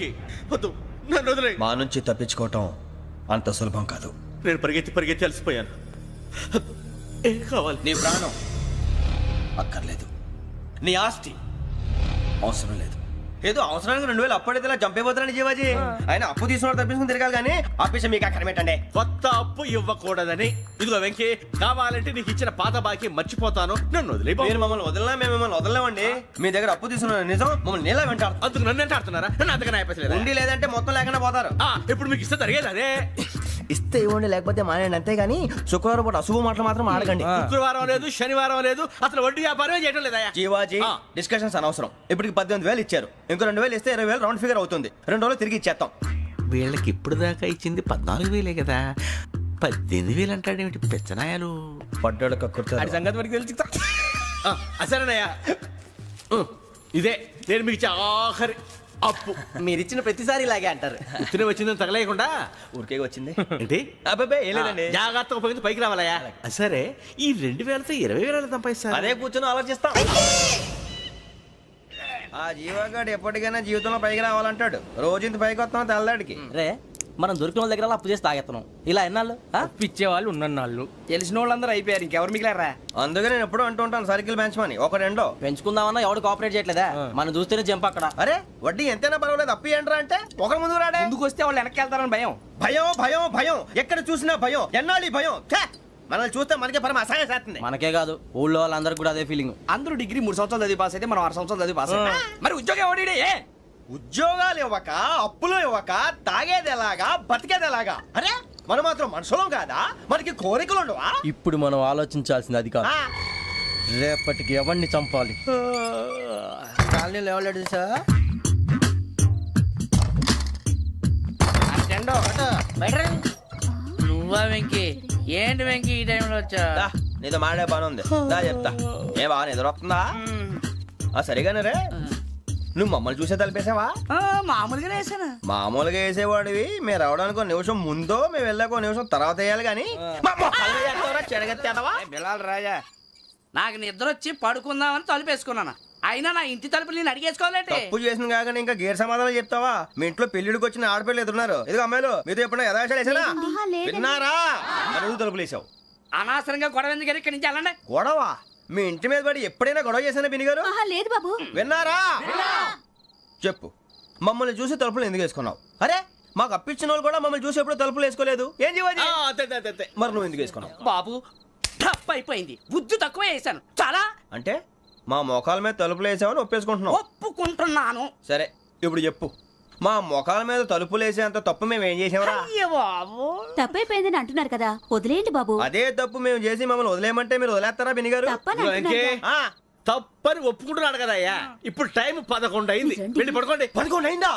వెంకీ వద్దు, నన్ను వదిలే. మా నుంచి తప్పించుకోవటం అంత సులభం కాదు. నేను పరిగెత్తి అలసిపోయాను. ఏం కావాలి? నీ ప్రాణం అక్కర్లేదు, నీ ఆస్తి అవసరం లేదు. ఏదో అవసరానికి 2000 అప్పుడైతే ఇలా చంపేపోతారని జీవాజీ. ఆయన అప్పు తీసుకున్న తప్పించుకుని తిరగాలి కానీ ఆపేసి మీకు అక్కడ పెట్టండి. కొత్త అప్పు ఇవ్వకూడదని. ఇదిగో వెంకీ, కావాలంటే నీకు ఇచ్చిన పాత బాకీ మర్చిపోతాను, నన్ను వదిలే. మీరు మమ్మల్ని వదలనా? మేము మిమ్మల్ని వదలలేమండి. మీ దగ్గర అప్పు తీసుకున్న నిజం మమ్మల్ని నీలా వెంటాడు. అందుకు నన్ను ఎంత ఆడుతున్నారా? నన్ను అంతగా నాయపసలేదు. ఉండి లేదంటే మొత్తం లేకుండా పోతారు. ఇప్పుడు మీకు ఇస్తే జరిగేది అదే. ఇస్తే ఇవ్వండి, లేకపోతే మానేయండి, అంతేగాని శుక్రవారం పూట అశుభ మాటలు మాత్రం ఆడకండి. శుక్రవారం లేదు, శనివారం లేదు, అసలు వడ్డీ వ్యాపారమే చేయడం లేదా? జీవాజీ, డిస్కషన్స్ అనవసరం. ఇప్పటికి 18,000 ఇచ్చారు, ఇంకో 2,000 ఇస్తే 20,000 రౌండ్ ఫిగర్ అవుతుంది. 2 రోజులు తిరిగి ఇచ్చేస్తాం. వీళ్ళకి ఇప్పుడు దాకా ఇచ్చింది 14,000 కదా, 18,000 అంటాడేమిటి పెచ్చనాయాలు? పడ్డాడు కక్కుర్తాడు. సంగతి వరకు తెలిసి అసలేనయ్యా, ఇదే నేను మీకు ఇచ్చే ఆఖరి అప్పు. మీరిచ్చిన ప్రతిసారి ఇలాగే అంటారు. ఇతనే వచ్చిందని తగలేయకుండా ఊరికే వచ్చింది ఏంటి? అబ్బాయి ఏం లేదండి. జాగ్రత్తగా ఉపయోగించి పైకి రావాలయ్యా. సరే, ఈ 2,000తో 20,000 సంపాదిస్తారు. అదే కూర్చొని ఆలోచిస్తాం. ఆ జీవగాడు ఎప్పటికైనా జీవితంలో పైకి రావాలంటాడు. రోజు ఇంత పైకి వస్తాం తెల్లడికి. రే, మనం దొరికిన వాళ్ళ దగ్గర అప్పు చేసి తాగెత్తనం. ఇలా ఎన్నాళ్ళు పిచ్చేవాళ్ళు ఉన్నన్నాళ్ళు తెలిసిన వాళ్ళందరూ అయిపోయారు, ఇంకెవరు మిగిలారా? అందుకే నేను ఎప్పుడు అంటూ ఉంటాను, సర్కిల్ బెంచ్ మని ఒక రెండో పెంచుకుందామన్నా ఎవడు కోఆపరేట్ చేయట్లేదా? మనం చూస్తేనే జంప్ అక్కడ. అరే వడ్డీ ఎంతైనా పర్వాలేదు, అప్పు ఏంట్రా అంటే ఒక ముందు రాడే. ముందుకు వస్తే వాళ్ళు వెనక్కి వెళ్తారని భయం. భయం భయం భయం, ఎక్కడ చూసినా భయం. ఎన్నాళ్ళు భయం? మనల్ని చూస్తే మనకే పరమ అసహాయం చేస్తుంది. మనకే కాదు, ఊళ్ళో వాళ్ళందరికీ కూడా అదే ఫీలింగ్. అందరూ డిగ్రీ 3 సంవత్సరాలు చదివి పాస్ అయితే మనం 6 సంవత్సరాలు చదివి పాస్ అయితే మరి ఉద్యోగం ఎవడి? ఉద్యోగాలు ఇవ్వక, అప్పులు ఇవ్వక, తాగేది ఎలాగా, బతికేది ఎలాగా? అరే మనం మాత్రం మనుషులం కాదా? మనకి కోరికలు ఉండవా? ఇప్పుడు మనం ఆలోచించాల్సింది అది కాదు, రేపటికి ఎవరిని చంపాలి. కాలనీలో ఎవరు సార్? నువ్వా వెంకీ? ఏంటి వెంకీ ఈ టైంలో వచ్చా? నీతో మాడే పని ఉంది, దా చెప్తా. ఏ బాగా నిద్రొస్తుందా? సరిగానే రే, నువ్వు మమ్మల్ని చూసే తలిపేసావా? మామూలుగానే వేసాను. మామూలుగా వేసేవాడివి. మేము రావడానికి 1 నిమిషం ముందో, మేము వెళ్ళాక 1 నిమిషం తర్వాత వేయాలి కానీ బిలాల్ రాజా, నాకు నిద్ర వచ్చి పడుకుందామని తలుపేసుకున్నాను. అయినా నా ఇంటి తలుపులు నేను అడిగేసుకోవాలంటే తప్పు చేసిన కాక ఇంకా గేర్ సమాధానం చెప్తావా? మీ ఇంట్లో పెళ్లిడికి వచ్చిన ఆడపిల్లలు ఎదురున్నారు. ఇదిగో అమ్మాయిలు, మీతో ఎప్పుడైనా యథాశాలు వేసానా? విన్నారా? అడుగు తలుపులు వేసావు. అనవసరంగా గొడవ ఎందుకు? ఇక్కడి నుంచి వెళ్ళండి. గొడవ? మీ ఇంటి మీద పడి ఎప్పుడైనా గొడవ చేశానా బిని గారు? లేదు బాబు. విన్నారా? చెప్పు, మమ్మల్ని చూసి తలుపులు ఎందుకు వేసుకున్నావు? అరే మాకు అప్పించిన వాళ్ళు కూడా మమ్మల్ని చూసి ఎప్పుడు తలుపులు వేసుకోలేదు. ఏం చేయాలి? మరి నువ్వు ఎందుకు వేసుకున్నావు? బాబు టప్ అయిపోయింది, బుద్ధి తక్కువ వేసాను చాలా. అంటే మా మోకాల మీద తలుపులు వేసామని ఒప్పేసుకుంటున్నావు? ఒప్పుకుంటున్నాను. సరే ఇప్పుడు చెప్పు, మా మొఖాల మీద తలుపులు వేసేంత తప్పు మేము ఏం చేసామరా? అయ్యో బాబు, తప్పైపోయిందని అంటున్నారు కదా, వదిలేయండి బాబు. అదే తప్పు మేము చేసి మమ్మల్ని వదిలేయమంటే మీరు వదిలేస్తారా బినిగారు? తప్పని ఒప్పుకుంటున్నాడు కదా అయ్యా. ఇప్పుడు టైం 11 అయింది, వెళ్ళి పడుకోండి. 11 అయిందా?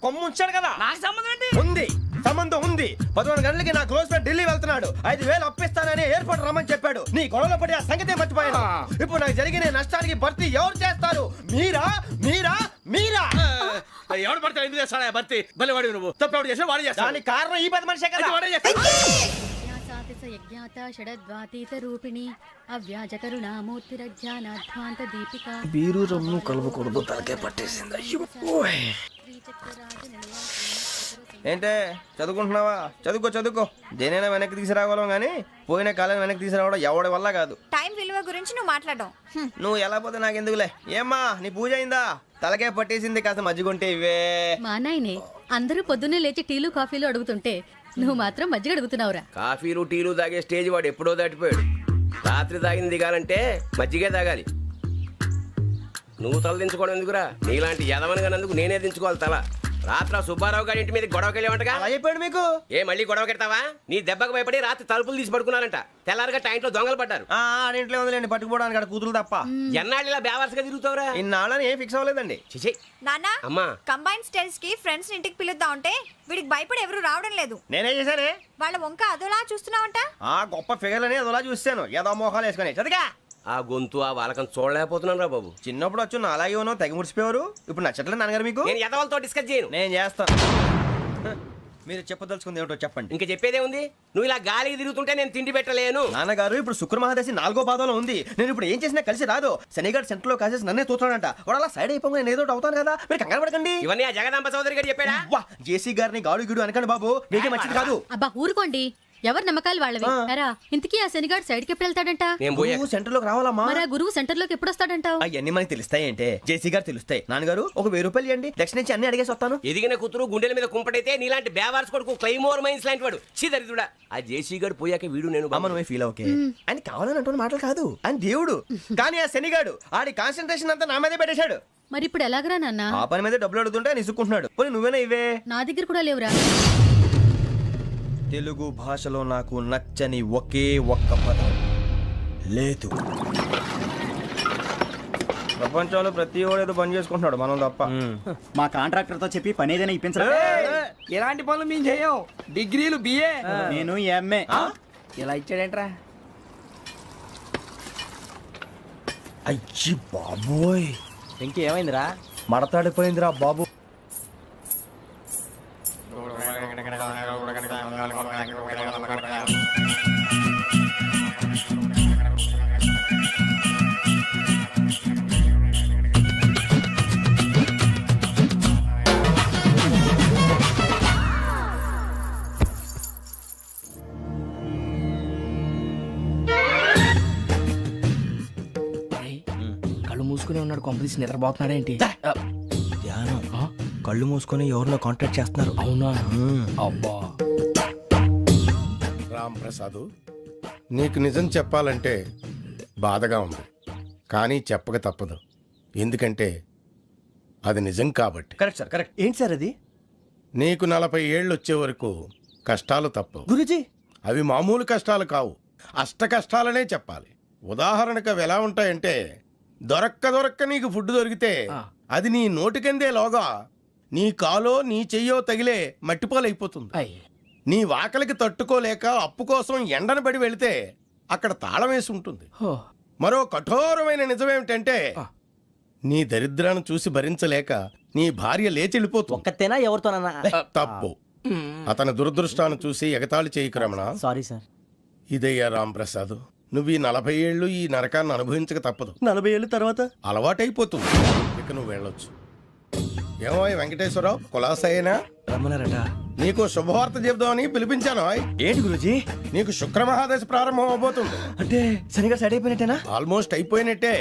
కొమ్ము ఉంచాడు కదా. నాకు సంబంధం ఏంటి? ఉంది, సంబంధం ఉంది. 11 గంటలకి నా క్లోజ్ ఫ్రెండ్ ఢిల్లీ వెళ్తున్నాడు. 5,000 అప్పిస్తానని ఎయిర్పోర్ట్ రమ్మని చెప్పాడు. నీ గొడవలో పడి ఆ సంగతే మర్చిపోయాను. ఇప్పుడు నాకు జరిగిన నష్టానికి భర్తీ ఎవరు చేస్తారు? మీరా మీరా మీరా? ఎవడు పడతావు? ఎందుకు చేస్తాడా భర్తీ? భలే వాడి నువ్వు. తప్పు ఎవడు చేసినా వాడే చేస్తాడు. దానికి కారణం ఈ 10 మనిషే కదా. వాడే చేస్తాడు. బీరు రమ్ము కలవకూడదు, తలకే పట్టేసింది. ఏంటే చదువుకుంటున్నావా? చదువుకో. దేనైనా వెనక్కి తీసుకురావాలం కానీ పోయిన కాలం వెనక్కి తీసుకురావడం ఎవడి వల్ల కాదు. టైం విలువ గురించి నువ్వు మాట్లాడడం. నువ్వు ఎలా పోతే నాకెందుకులే. ఏమ్మా నీ పూజ అయిందా? తలకే పట్టేసింది, కాస్త మజ్జిగుంటే ఇవే. మా నాయనే అందరూ పొద్దున్నే లేచి టీలు కాఫీలు అడుగుతుంటే నువ్వు మాత్రం మజ్జిగ అడుగుతున్నావురా. కాఫీలు టీలు తాగే స్టేజ్ వాడు ఎప్పుడో దాటిపోయాడు. రాత్రి తాగింది దిగాలంటే మజ్జిగే తాగాలి. నువ్వు తల దించుకోవడం ఎందుకురా? నీలాంటి యదవనగానందుకు నేనే దించుకోవాలి తల. రాత్రి సుబ్బారావు గారి ఇంటి మీద గొడవకి వెళ్ళామంటగా. అలా చెప్పాడు మీకు? ఏ మళ్ళీ గొడవ కెడతావా? నీ దెబ్బకు భయపడి రాత్రి తలుపులు తీసి పడుకున్నారంట. తెల్లారగా టైంట్లో దొంగలు పడ్డారు. ఇంట్లో ఉందిలేండి, పట్టుకుపోవడానికి అక్కడ కూతురు తప్ప. ఎన్నాళ్ళు ఇలా బేవర్స్గా తిరుగుతావురా? ఇన్నాళ్ళని ఏం ఫిక్స్ అవ్వలేదండి. చిచి నాన్న, అమ్మా, కంబైన్ స్టైల్స్ కి ఫ్రెండ్స్ ఇంటికి పిలుద్దాం అంటే వీడికి భయపడి ఎవరు రావడం లేదు. నేనేం చేశానే? వాళ్ళ వంక అదోలా చూస్తున్నావంట. గొప్ప ఫిగర్లని అదోలా చూస్తాను, ఏదో మోహాలు వేసుకొని. చదిగా ఆ గొంతు ఆ వాలకం చూడలేకపోతున్నాను రా బాబు. చిన్నప్పుడు వచ్చి నా అలాగే ఉన్నావు, తెగ ముడిచిపోయారు. ఇప్పుడు నచ్చట్లేదు నాన్నగారు మీకు? నేను యదవలతో డిస్కస్ చేయను. నేను చేస్తాను. మీరు చెప్పదలుచుకుంది ఏమిటో చెప్పండి. ఇంకా చెప్పేదే ఉంది. నువ్వు ఇలా గాలికి తిరుగుతుంటే నేను తిండి పెట్టలేను. నాన్నగారు ఇప్పుడు శుక్ర మహాదశి 4వ పాదంలో ఉంది. నేను ఇప్పుడు ఏం చేసినా కలిసి రాదు. శనిగారు సెంటర్ లో కాసేసి నన్నే చూస్తాడంట. వాడు అలా సైడ్ అయిపోయి నేను ఏదో ఒకటి అవుతాను కదా, మీరు కంగారు పడకండి. ఇవన్నీ ఆ జగదాంబ చౌదరి గారు చెప్పాడా? వా జేసీ గారిని గాడు గిడు అనకండి బాబు, మీకే మంచిది కాదు. అబ్బా ఊరుకోండి, ఎవరి నమ్మకాలు వాళ్ళవి. ఎరా ఇంతకీ ఆ శనిగాడు సైడ్ కి ఎప్పుడు వెళ్తాడంట? నేను పోయా. నువ్వు సెంటర్ లోకి రావాలమ్మా. మరి ఆ గురువు సెంటర్ లోకి ఎప్పుడు వస్తాడంటావు? అవన్నీ మనకి తెలుస్తాయి అంటే జేసీ గారు తెలుస్తాయి. నాన్నగారు ఒక 1000 రూపాయలు ఇవ్వండి, దక్షిణ నుంచి అన్ని అడిగేసి వస్తాను. ఎదిగిన కూతురు గుండెల మీద కుంపటైతే నీలాంటి బేవార్స్ కొడుకు క్లైమోర్ మైన్స్ లాంటి వాడు చీదరిదుడా. ఆ జేసీ గారు పోయాక వీడు నేను అమ్మ నువ్వే ఫీల్ ఓకే. ఆయన కావాలని అంటున్న మాటలు కాదు, ఆయన దేవుడు. కానీ ఆ శనిగాడు ఆడి కాన్సన్ట్రేషన్ అంతా నా మీదే పెట్టేశాడు. మరి ఇప్పుడు ఎలాగరా నాన్న? ఆ పని మీద డబ్బులు అడుగుతుంటే ఆయన ఇసుక్కుంటున్నాడు. పోనీ నువ్వేనా ఇవే? నా దగ్గర కూడా లేవురా. తెలుగు భాషలో నాకు నచ్చని ఒకే ఒక్క పదం లేదు. ప్రపంచంలో ప్రతి వాడు ఏదో పని చేసుకుంటున్నాడు, మనం తప్ప. మా కాంట్రాక్టర్ తో చెప్పి పని ఏదైనా ఇప్పించరా? ఎలాంటి పనులు మేము చేయం. డిగ్రీలు బిఏ, నేను ఎంఏ. ఇలా ఇచ్చాడేంట్రా? అయ్యి బాబోయ్, ఇంకేమైందిరా? మడతాడిపోయిందిరా బాబు. కళ్ళు మూసుకుని ఉన్నాడు, కొంపదీసి నిద్రపోతున్నాడేంటి? ధ్యానం. కళ్ళు మూసుకొని ఎవరినో కాంటాక్ట్ చేస్తున్నారు. అవునా? అబ్బా రామ్ ప్రసాద్, నీకు నిజం చెప్పాలంటే బాధగా ఉంది, కానీ చెప్పక తప్పదు. ఎందుకంటే అది నిజం కాబట్టి. Correct sir, correct. ఏంటి సార్ అది? నీకు 40 ఏళ్ళు వచ్చే వరకు కష్టాలు తప్పవు. గురుజీ, అవి మామూలు కష్టాలు కావు, అష్ట కష్టాలనే చెప్పాలి. ఉదాహరణకు అవి ఎలా ఉంటాయంటే, దొరక్క నీకు ఫుడ్ దొరికితే అది నీ నోటికందే లోగా నీ కాలో నీ చెయ్యో తగిలే మట్టిపాలైపోతుంది. నీ వాకలికి తట్టుకోలేక అప్పు కోసం ఎండను పడి వెళితే అక్కడ తాళం వేసి ఉంటుంది. మరో కఠోరమైన నిజమేమిటంటే, నీ దరిద్రాన్ని చూసి భరించలేక నీ భార్య లేచి వెళ్ళిపోతుంది. ఒక్కతేనా ఎవరితోనన్నా? తప్పు. అతని దురదృష్టాన్ని చూసి ఎగతాళి చేయకు రమణ. Sorry sir. ఇదయ్యా రాంప్రసాద్, నువ్వు ఈ 40 ఏళ్ళు ఈ నరకాన్ని అనుభవించక తప్పదు. 40 ఏళ్ళ తర్వాత అలవాటైపోతుంది. ఇక నువ్వు వెళ్ళొచ్చు. ఏమో వెంకటేశ్వరరావు, కులాసైనా రమ్మన్నారట. నీకు శుభవార్త చెబుదామని పిలిపించాను. ఏంటి గురుజీ? నీకు శుక్ర మహాదశ ప్రారంభం అవబోతుంది. అంటే శనిగా సైడ్ అయిపోయినట్టేనా? ఆల్మోస్ట్ అయిపోయినట్టే.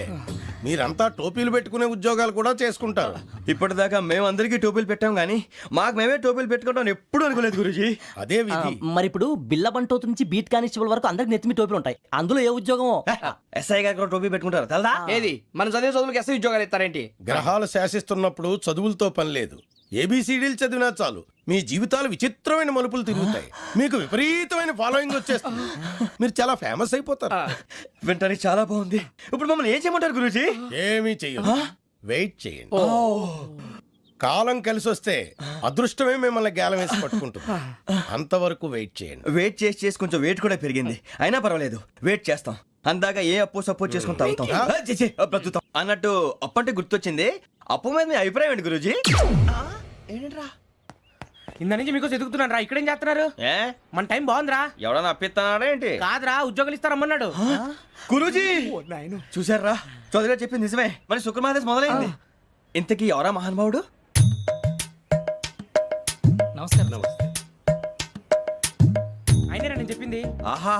మీరంతా టోపీలు పెట్టుకునే ఉద్యోగాలు కూడా చేసుకుంటారు. ఇప్పటిదాకా మేమందరికీ టోపీలు పెట్టాం గానీ మాకు మేమే టోపీలు పెట్టుకుంటాం ఎప్పుడు అనుకోలేదు గురుజీ. అదే విధి. మరి ఇప్పుడు బిల్ల బంటోతు నుంచి బీట్ కానిస్టేబుల్ వరకు అందరికి నెత్తిమి టోపీలు ఉంటాయి. అందులో ఏ ఉద్యోగం? ఎస్ఐ గారు కూడా టోపీ పెట్టుకుంటారు తెలదా? ఏది మన చదివే చదువులకు ఎస్ఐ ఉద్యోగాలు ఇస్తారేంటి? గ్రహాలు శాసిస్తున్నప్పుడు చదువులతో పని లేదు. ఏబిసిడీలు చదివినా చాలు మీ జీవితాలు విచిత్రమైన మలుపులు తిరుగుతాయి. మీకు విపరీతమైన ఫాలోయింగ్ వచ్చేస్తుంది. మీరు చాలా ఫేమస్ అయిపోతారు. వింటానికి చాలా బాగుంది. ఇప్పుడు మమ్మల్ని ఏం చేయమంటారు గురుజీ? ఏమీ చెయ్యదు, వెయిట్ చేయండి. కాలం కలిసి వస్తే అదృష్టమే మిమ్మల్ని గేలం వేసి పట్టుకుంటుంది. అంతవరకు వెయిట్ చేయండి. వెయిట్ చేసి కొంచెం వెయిట్ కూడా పెరిగింది. అయినా పర్వాలేదు, వెయిట్ చేస్తాం. అందాక ఏ అప్పు సపోర్ట్ చేసుకుని తాగుతాం, బ్రతుకుతాం అన్నట్టు. అప్పు అంటే గుర్తొచ్చింది, అప్పు మీద మీ అభిప్రాయం ఏంటి గురూజీ? ఏంటరా ఇంత నుంచి మీకు ఎదుగుతున్నాను రా. ఇక్కడేం చేస్తున్నారు? ఏ మన టైం బాగుందిరా. ఎవడన్నా అప్పిస్తున్నాడా ఏంటి? కాదురా, ఉద్యోగాలు ఇస్తారమ్మన్నాడు. గురూజీ చూసారా, చౌదరిగా చెప్పింది నిజమే. మరి శుక్రమాదేశ్ మొదలైంది. ఇంతకీ ఎవరా మహానుభావుడు? నమస్కారం. అయినా నేను చెప్పింది. ఆహా,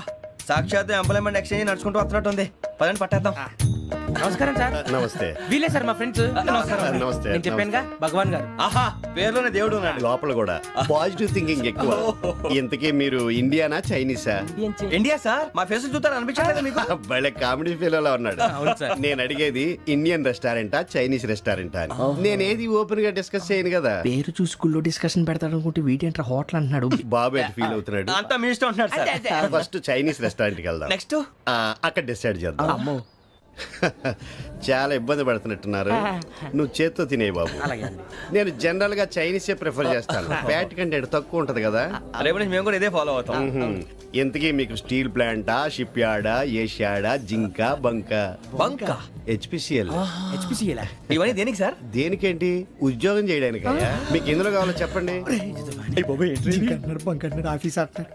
సాక్షాత్ ఎంప్లాయ్మెంట్ ఎక్స్చేంజ్ నడుచుకుంటూ వస్తున్నట్టు ఉంది. పదండి పట్టేద్దాం. నమస్కారం సార్. నమస్తే. వీలే సార్ మా ఫ్రెండ్స్. నమస్కారం. నమస్తే. నేను చెప్పానుగా, భగవాన్ గారు. ఆహా, పేరులోనే దేవుడు ఉన్నాడు. లోపల కూడా పాజిటివ్ థింకింగ్ ఎక్కువ. ఇంతకీ మీరు ఇండియానా చైనీసా? India sir. మా ఫేస్ చూస్తారు అనిపించలేదు మీకు? భలే కామెడీ ఫీల్ అలా ఉన్నాడు. నేను అడిగేది ఇండియన్ రెస్టారెంటా చైనీస్ రెస్టారెంటా అని. నేనేది ఓపెన్ గా డిస్కస్ చేయను కదా. పేరు చూసి స్కూల్లో డిస్కషన్ పెడతాడు అనుకుంటే వీటేంట్రా హోటల్ అంటున్నాడు. బాబు ఎట్ ఫీల్ అవుతున్నాడు. అంతా మీ ఇష్టం ఉంటున్నాడు సార్. ఫస్ట్ చైనీస్ రెస్టారెంట్ కి వెళ్దాం. నెక్స్ట్ అక్కడ డిసైడ్ చేద్దాం. చాలా ఇబ్బంది పడుతున్నట్టున్నారు. నువ్వు చేత్తో తినే బాబు. నేను జనరల్ గా చైనీసే ప్రిఫర్ చేస్తాను. ఫ్యాట్ కంటెంట్ తక్కువ ఉంటది కదా. రేపు నుంచి మేము కూడా ఇదే ఫాలో అవుతాం. ఎంతకీ మీకు స్టీల్ ప్లాంటా, షిప్ యార్డా, ఏషియాడా, జింక, బంక? బంక, హెచ్పిసిఎల్. ఇవన్నీ దేనికి సార్? దేనికేంటి? ఉద్యోగం చేయడానికి. మీకు ఎందులో కావాలో చెప్పండి.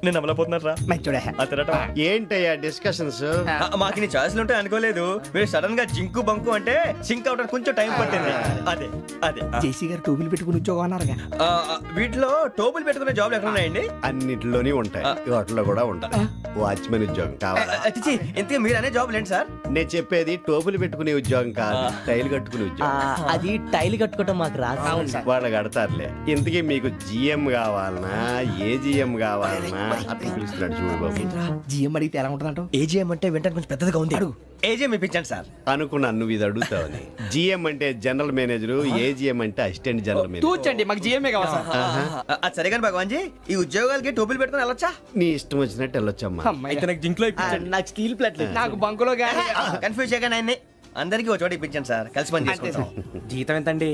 నేను అమలపోతున్నారా ఏంటయ్యా డిస్కషన్స్? మాకు నీ ఛాయిస్లు ఉంటాయి అనుకోలేదు. మీరు సడన్ గా జింకు బంకు అంటే సింక్ అవడానికి కొంచెం టైం పట్టింది. అదే అదే జేసీ గారు టోపీలు పెట్టుకుని ఉద్యోగం అన్నారుగా. వీటిలో టోపులు పెట్టుకునే జాబ్లు ఎక్కడ ఉన్నాయండి? అన్నిటిలోనే ఉంటాయి, వాటిలో కూడా ఉంటాయి. వాచ్మెన్ ఉద్యోగం కావాలా? అతిచి ఇంతకీ మీరు అనే జాబ్ ఏంటి సార్? నేను చెప్పేది టోపులు పెట్టుకునే ఉద్యోగం కాదు, టైల్ కట్టుకునే ఉద్యోగం. అది టైల్ కట్టుకోవటం మాకు రాదు. వాళ్ళు కడతారులే. ఇంతకీ మీకు జిఎం కావాలనా, ఏ జిఎం కావాలనా అట్లా పిలుస్తున్నాడు చూడు బాబు. జిఎం అడిగితే ఎలా ఉంటుందంట? ఏజీఎం అంటే వింటానికి కొంచెం పెద్దదిగా ఉంది. ఏజీఎం ఇప్పించండి సార్. అనుకున్నాను నువ్వు ఇది అడుగుతావని. జిఎం అంటే జనరల్ మేనేజర్, ఏజిఎం అంటే అసిస్టెంట్ జనరల్ మేనేజర్. తూచండి, మాకు జిఎంఏ కావాలి సార్. అది సరే కానీ భగవాన్ జీ, ఈ ఉద్యోగాలకి టోపులు పెట్టుకుని వెళ్ళొచ్చా? నీ ఇష్టం వచ్చినట్టు వెళ్ళొచ్చమ్మా. అయితే నాకు జింక్లో నాకు స్టీల్ ప్లేట్ నాకు బంకులో గానీ కన్ఫ్యూజ్ చేయగానే ఆయన్ని అందరికీ ఒక చోట ఇప్పించండి సార్, కలిసి పని చేసుకుంటాం. జీతం ఎంతండి?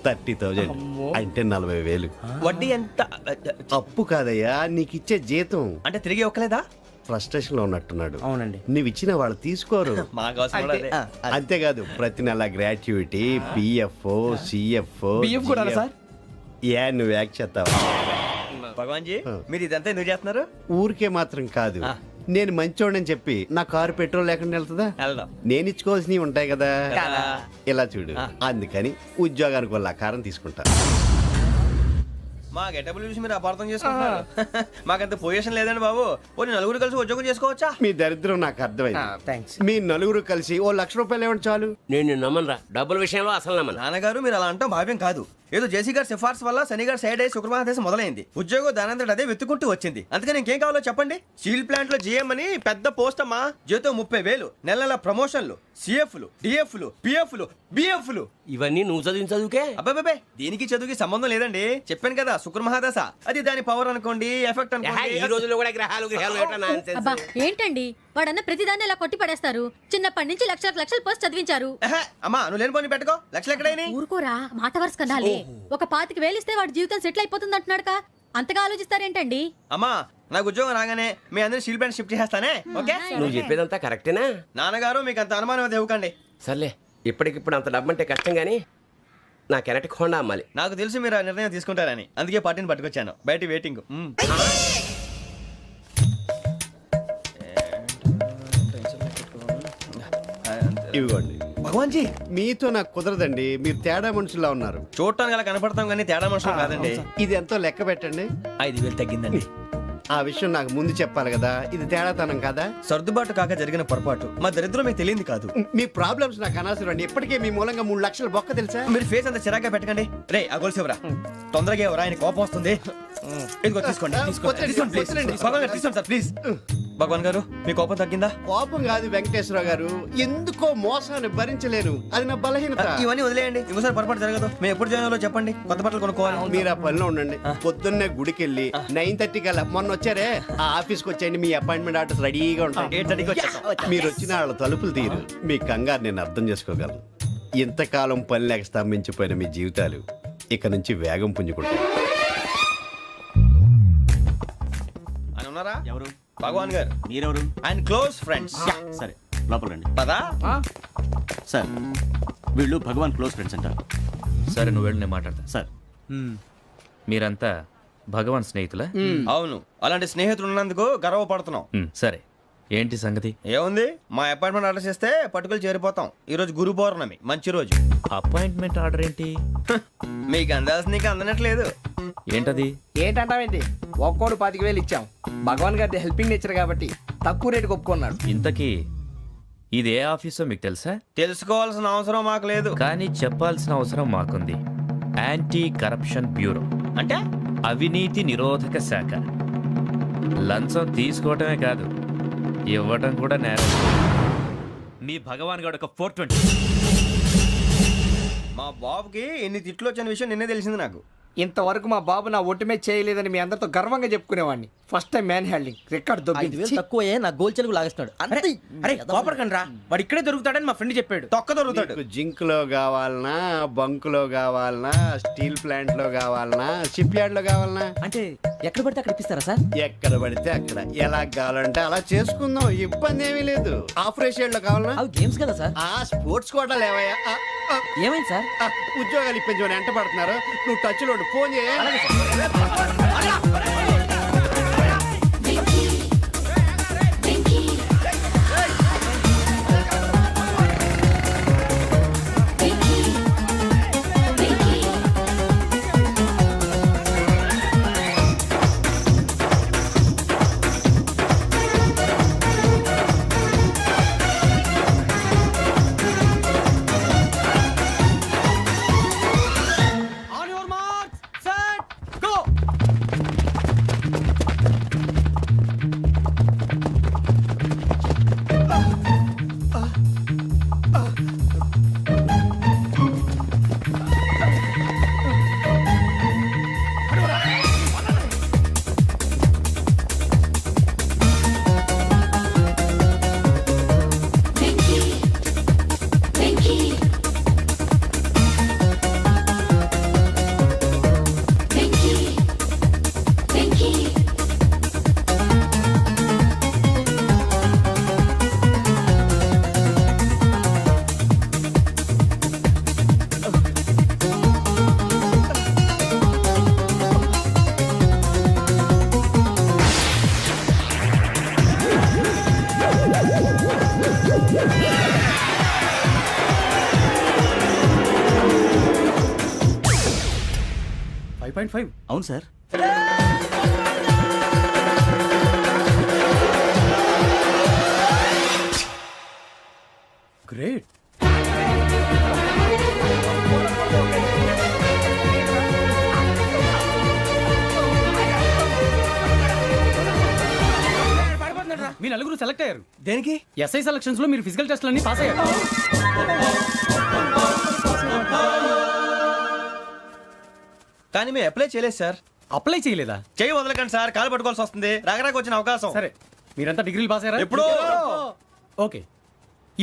30,000 అంటే 40,000. వడ్డీ ఎంత? అప్పు కాదయ్యా, నీకు ఇచ్చే జీతం. అంటే తిరిగి ఒక్కలేదా? ఫ్రస్ట్రేషన్ లో ఉన్నట్టున్నాడు. అవునండి. నువ్వు ఇచ్చిన వాళ్ళు తీసుకోరు. మాకు అవసరం కూడా అదే. అంతేకాదు ప్రతి నెల గ్రాట్యుటీ, పిఎఫ్, సిఎఫ్. బియ్యం కూడా సార్? ఏ నువ్వు యాక్ చేస్తావా? భగవాన్ జీ, మీరు ఇదంతా ఎందుకు చేస్తున్నారు? ఊరికే మాత్రం కాదు, నేను మంచోడని చెప్పి నా కారు పెట్రోల్ లేకుండా వెళ్తుందా? వెళ్దాం. నేను ఇచ్చుకోవాల్సినవి ఉంటాయి కదా. ఇలా చూడు, అందుకని ఉద్యోగానికి వాళ్ళ ఆకారం తీసుకుంటా. మా గెటబుల్ చూసి మీరు అపార్థం చేసుకుంటున్నారు. మాకంత పొజిషన్ లేదండి బాబు. పోనీ నలుగురు కలిసి ఉద్యోగం చేసుకోవచ్చా? మీ దరిద్రం నాకు అర్థమైంది. థ్యాంక్స్. మీ నలుగురు కలిసి ఓ ₹1,00,000 ఇవ్వండి చాలు. నేను నమ్మనరా, డబ్బుల విషయంలో అసలు నమ్మను. నాన్నగారు మీరు అలా అంటాం భావ్యం కాదు. ఏదో జేసీ గారి సిఫార్సు వల్ల శని గారు సైడ్ అయ్యి శుక్రమహాదేశం మొదలైంది. ఉద్యోగం దానంతటి అదే వెతుకుంటూ వచ్చింది. అందుకని ఇంకేం కావాలో చెప్పండి. స్టీల్ ప్లాంట్ లో జీఎం అని పెద్ద పోస్ట్ అమ్మా. జీతం 30,000, నెల నెల ప్రమోషన్లు, సిఎఫ్లు, డిఎఫ్లు, పిఎఫ్లు, బిఎఫ్లు. ఇవన్నీ నువ్వు చదివిన చదువుకే. అబ్బాబే దీనికి చదువుకి సంబంధం లేదండి. చెప్పాను కదా శుక్రమహాదశ, అది దాని పవర్ అనుకోండి, ఎఫెక్ట్ ఈ అనుకోండి. రోజుల్లో కూడా గ్రహాలు ఏటా nonsense? అబ్బా ఏంటండి వాడన్న ప్రతిదాన్ని ఇలా కొట్టి పడేస్తారు. చిన్నప్పటి నుంచి లక్షల పోస్ట్ చదివించారు. అమ్మా నువ్వు లేని పోనీ పెట్టుకో. లక్షలు ఎక్కడైనా ఊరుకోరా, మాట వరుస కదాలే. ఒక 25,000 ఇస్తే వాడి జీవితం సెటిల్ అయిపోతుంది అంటున్నాడుగా. అంతగా ఆలోచిస్తారేంటండి? అమ్మా నాకు ఉద్యోగం రాగానే మీ అందరినీ స్టీల్ ప్లాంట్ షిఫ్ట్ చేస్తానే. ఓకే నువ్వు చెప్పేదంతా కరెక్టేనా? నాన్నగారు మీకు అంత అనుమానం అయితే ఇవ్వకండి. సర్లే, ఇప్పటికిప్పుడు అంత డబ్బు అంటే కష్టం గానీ నా కెనటిక్ హోండా అమ్మాలి. నాకు తెలుసు మీరు ఆ నిర్ణయం తీసుకుంటారని, అందుకే పార్టీని పట్టుకొచ్చాను. బయట వెయిటింగ్. ఇవ్వండి. భగవాన్ జీ మీతో నాకు కుదరదండి, మీరు తేడా మనుషుల్లా ఉన్నారు. చూడటానికి అలా కనపడతాం కానీ తేడా మనుషులు కాదండి. ఇది ఎంతో లెక్క పెట్టండి. 5,000 తగ్గిందండి. ఆ విషయం నాకు ముందు చెప్పాలి కదా, ఇది తేడాతనం కదా. సర్దుబాటు కాక జరిగిన పొరపాటు. మా దరిద్రం మీకు తెలియంది కాదు. మీ ప్రాబ్లమ్స్ నాకు అనవసరం అండి. ఇప్పటికే మీ మూలంగా 3,00,000 బొక్క తెలుసా? మీరు ఫేస్ అంత చిరాగ్గా పెట్టకండి. రే ఆ గొలుసు ఎవరా? తొందరగా ఎవరా, ఆయన కోపం వస్తుంది. ఇదిగో తీసుకోండి. తీసుకోండి ప్లీజ్. భగవాన్ గారు తీసుకోండి సార్ ప్లీజ్. భగవాన్ గారు మీ కోపం తగ్గిందా? కోపం కాదు వెంకటేశ్వరరావు గారు, ఎందుకో మోసాన్ని భరించలేను, అది నా బలహీనత. ఇవన్నీ వదిలేయండి, ఇంకోసారి పొరపాటు జరగదు. మేము ఎప్పుడు జాయిన్ అవ్వాలో చెప్పండి, కొత్త బట్టలు కొనుక్కోవాలి. మీరు ఆ పనిలో ఉండండి. పొద్దున్నే గుడికి వెళ్ళి 9:30 కల్లా, మొన్న వచ్చారే ఆ ఆఫీస్కి వచ్చేయండి. మీ అపాయింట్మెంట్ ఆర్డర్స్ రెడీగా ఉంటాయి. 8:30కి వచ్చేస్తాం. మీరు వచ్చిన వాళ్ళ తలుపులు తీరు. మీ కంగారు నేను అర్థం చేసుకోగలను. ఇంతకాలం పని లేక స్తంభించిపోయిన మీ జీవితాలు ఇక నుంచి వేగం పుంజుకుంటాయి. ఆయన ఉన్నారా? ఎవరు? భగవాన్ గారు. మీరెవరు? ఆయన క్లోజ్ ఫ్రెండ్స్. సరే లోపల రండి. పదా సార్ వీళ్ళు భగవాన్ క్లోజ్ ఫ్రెండ్స్ అంటారు. సరే నువ్వు వెళ్ళి నేను మాట్లాడతా. సార్ మీరంతా భగవాన్ స్నేహితులా? అవును, అలాంటి స్నేహితులు ఉన్నందుకు గర్వపడుతున్నాం. సరే ఏంటి సంగతి? ఏముంది, మా అపాయింట్మెంట్ ఆర్డర్ చేస్తే పట్టుకులు చేరిపోతాం. ఈ రోజు గురు పౌర్ణమి, మంచి రోజు. అపాయింట్మెంట్ ఆర్డర్ ఏంటి? మీకు అందాల్సిన నీకు అందనట్లేదు. ఏంటది? ఏంటంటావేంటి? ఒక్కోడు 25,000 ఇచ్చాం. భగవాన్ గారి హెల్పింగ్ నేచర్ కాబట్టి తక్కువ రేటుకి ఒప్పుకున్నాడు. ఇంతకీ ఇది ఏ ఆఫీసో మీకు తెలుసా? తెలుసుకోవాల్సిన అవసరం మాకు లేదు, కానీ చెప్పాల్సిన అవసరం మాకుంది. యాంటీ కరప్షన్ బ్యూరో అంటే అవినీతి నిరోధక శాఖ. లంచం తీసుకోవటమే కాదు, ఇవ్వటం కూడా నేరం. మీ భగవాన్ గారు ఒక 420. మా బాబుకి ఎన్ని తిట్లు వచ్చిన విషయం నిన్నే తెలిసింది నాకు. ఇంతవరకు మా బాబు నా ఒట్టుమే చేయలేదని మీ అందరితో గర్వంగా చెప్పుకునేవాడిని. First time man handing record 5,000 తక్కువే నా గోల్ చెలుగు లాగేస్తున్నాడు. అరే కోపడకండి రా, వాడు ఇక్కడే దొరుకుతాడని మా ఫ్రెండ్ చెప్పాడు. తొక్క దొరుకుతాడు. మీకు జింక్ లో కావాలనా, బంక్ లో కావాలనా, స్టీల్ ప్లాంట్ లో కావాలనా, షిప్ యార్డ్ లో కావాలనా? అంటే ఎక్కడ పడితే అక్కడ ఇప్పిస్తారా సార్? ఎక్కడ పడితే అక్కడ, ఎలా కావాలంటే అలా చేసుకుందాం, ఇబ్బంది ఏమీ లేదు. ఆపరేషన్ లో కావాలనా? అవి గేమ్స్ కదా సార్. ఆ స్పోర్ట్స్ కోటా లేవయ్యా. ఏమైంది సార్? ఉద్యోగాలు ఇప్పించమని ఎంట పడుతున్నారు. నువ్వు టచ్ లో ఫోన్ చేయ. On your marks set go. అవును సార్. గ్రేట్. మీ నలుగురు సెలెక్ట్ అయ్యారు. దేనికి? ఎస్ఐ సెలక్షన్స్ లో మీరు ఫిజికల్ టెస్ట్ అన్ని పాస్ అయ్యారు. కానీ మేము అప్లై చేయలేదు సార్. అప్లై చేయలేదా? చేయి వదలకండి సార్, కాలు పట్టుకోవాల్సి వస్తుంది. రాగరాకు వచ్చిన అవకాశం. సరే, మీరంతా డిగ్రీలు పాస్ అయ్యారా? ఎప్పుడో. ఓకే,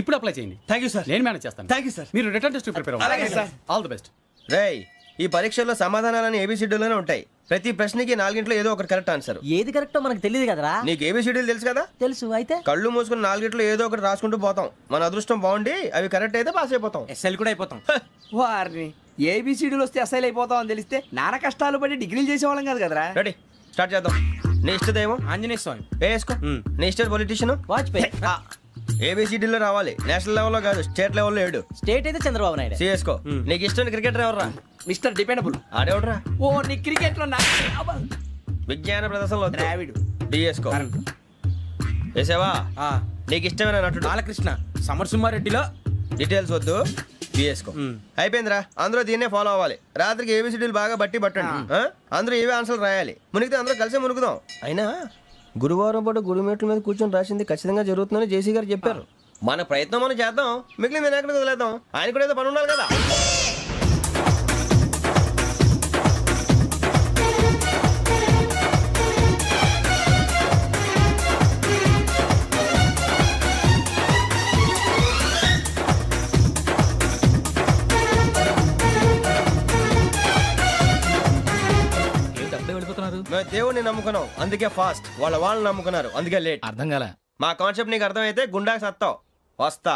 ఇప్పుడు అప్లై చేయండి. Thank you sir. నేను మేనేజ్ చేస్తాను. Thank you sir. మీరు రిటర్న్ టెస్ట్ ప్రిపేర్ అలాగే అవ్వండి. సార్. All the best. రేయ్, ఈ పరీక్షల్లో సమాధానాలని ఏబిసిడ్యూల్లోనే ఉంటాయి. ప్రతి ప్రశ్నకి 4 ఏదో ఒకటి కరెక్ట్ ఆన్సర్. ఏది కరెక్టో మనకు తెలియదు కదరా. నీకు ఏబిసిడ్యూల్ తెలుసు కదా? తెలుసు. అయితే కళ్ళు మూసుకుని 4 ఏదో ఒకటి రాసుకుంటూ పోతాం. మన అదృష్టం బాగుండి అవి కరెక్ట్ అయితే పాస్ అయిపోతాం. ఎస్ఎల్ కూడా అయిపోతాం. వారిని ఏబిసిడీలు వస్తే ఎస్ఐలు అయిపోతాం అని తెలిస్తే నాన్న కష్టాలు పడి డిగ్రీలు చేసేవాళ్ళం కాదు కదరా. రెడీ, స్టార్ట్ చేద్దాం. నీ ఇష్టదేమో ఆంజనేయ స్వామి. వేసుకో. నీ ఇష్ట పొలిటీషియన్ వాజ్పేయి. ఏబిసిడీలో రావాలి. నేషనల్ లెవెల్లో కాదు, స్టేట్ లెవెల్లో 7. స్టేట్ అయితే చంద్రబాబు నాయుడు. సిఎస్కో. నీకు ఇష్టం క్రికెటర్ ఎవర్రా? Mister dependable. ఆడేవడరా? ఓ నీ క్రికెట్ లో విజ్ఞాన ప్రదర్శనలో ద్రావిడు. డిఎస్కో. వేసావా? నీకు ఇష్టమైన నటుడు? బాలకృష్ణ. సమర్సింహారెడ్డిలో డీటెయిల్స్ వద్దు, బిఎస్కో. అయిపోయిందిరా. అందరూ దీన్నే ఫాలో అవ్వాలి. రాత్రికి ఏబిసిడీలు బాగా బట్టి పట్టండి. అందరూ ఏవే ఆన్సర్లు రాయాలి. మునిగితే అందరూ కలిసి మునుగుదాం. అయినా గురువారం పాటు గురుమేట్ల మీద కూర్చొని రాసింది ఖచ్చితంగా జరుగుతుందని జేసీ గారు చెప్పారు. మన ప్రయత్నం మనం చేద్దాం, మిగిలిన నేను ఎక్కడికి వదిలేద్దాం. ఆయన కూడా ఏదో పని ఉండాలి కదా. మేము దేవుడిని నమ్ముకున్నాం, అందుకే ఫాస్ట్. వాళ్ళని నమ్ముకున్నారు, అందుకే లేట్. అర్థం కాల. మా కాన్సెప్ట్ నీకు అర్థమైతే గుండాకి సత్తావు. వస్తా.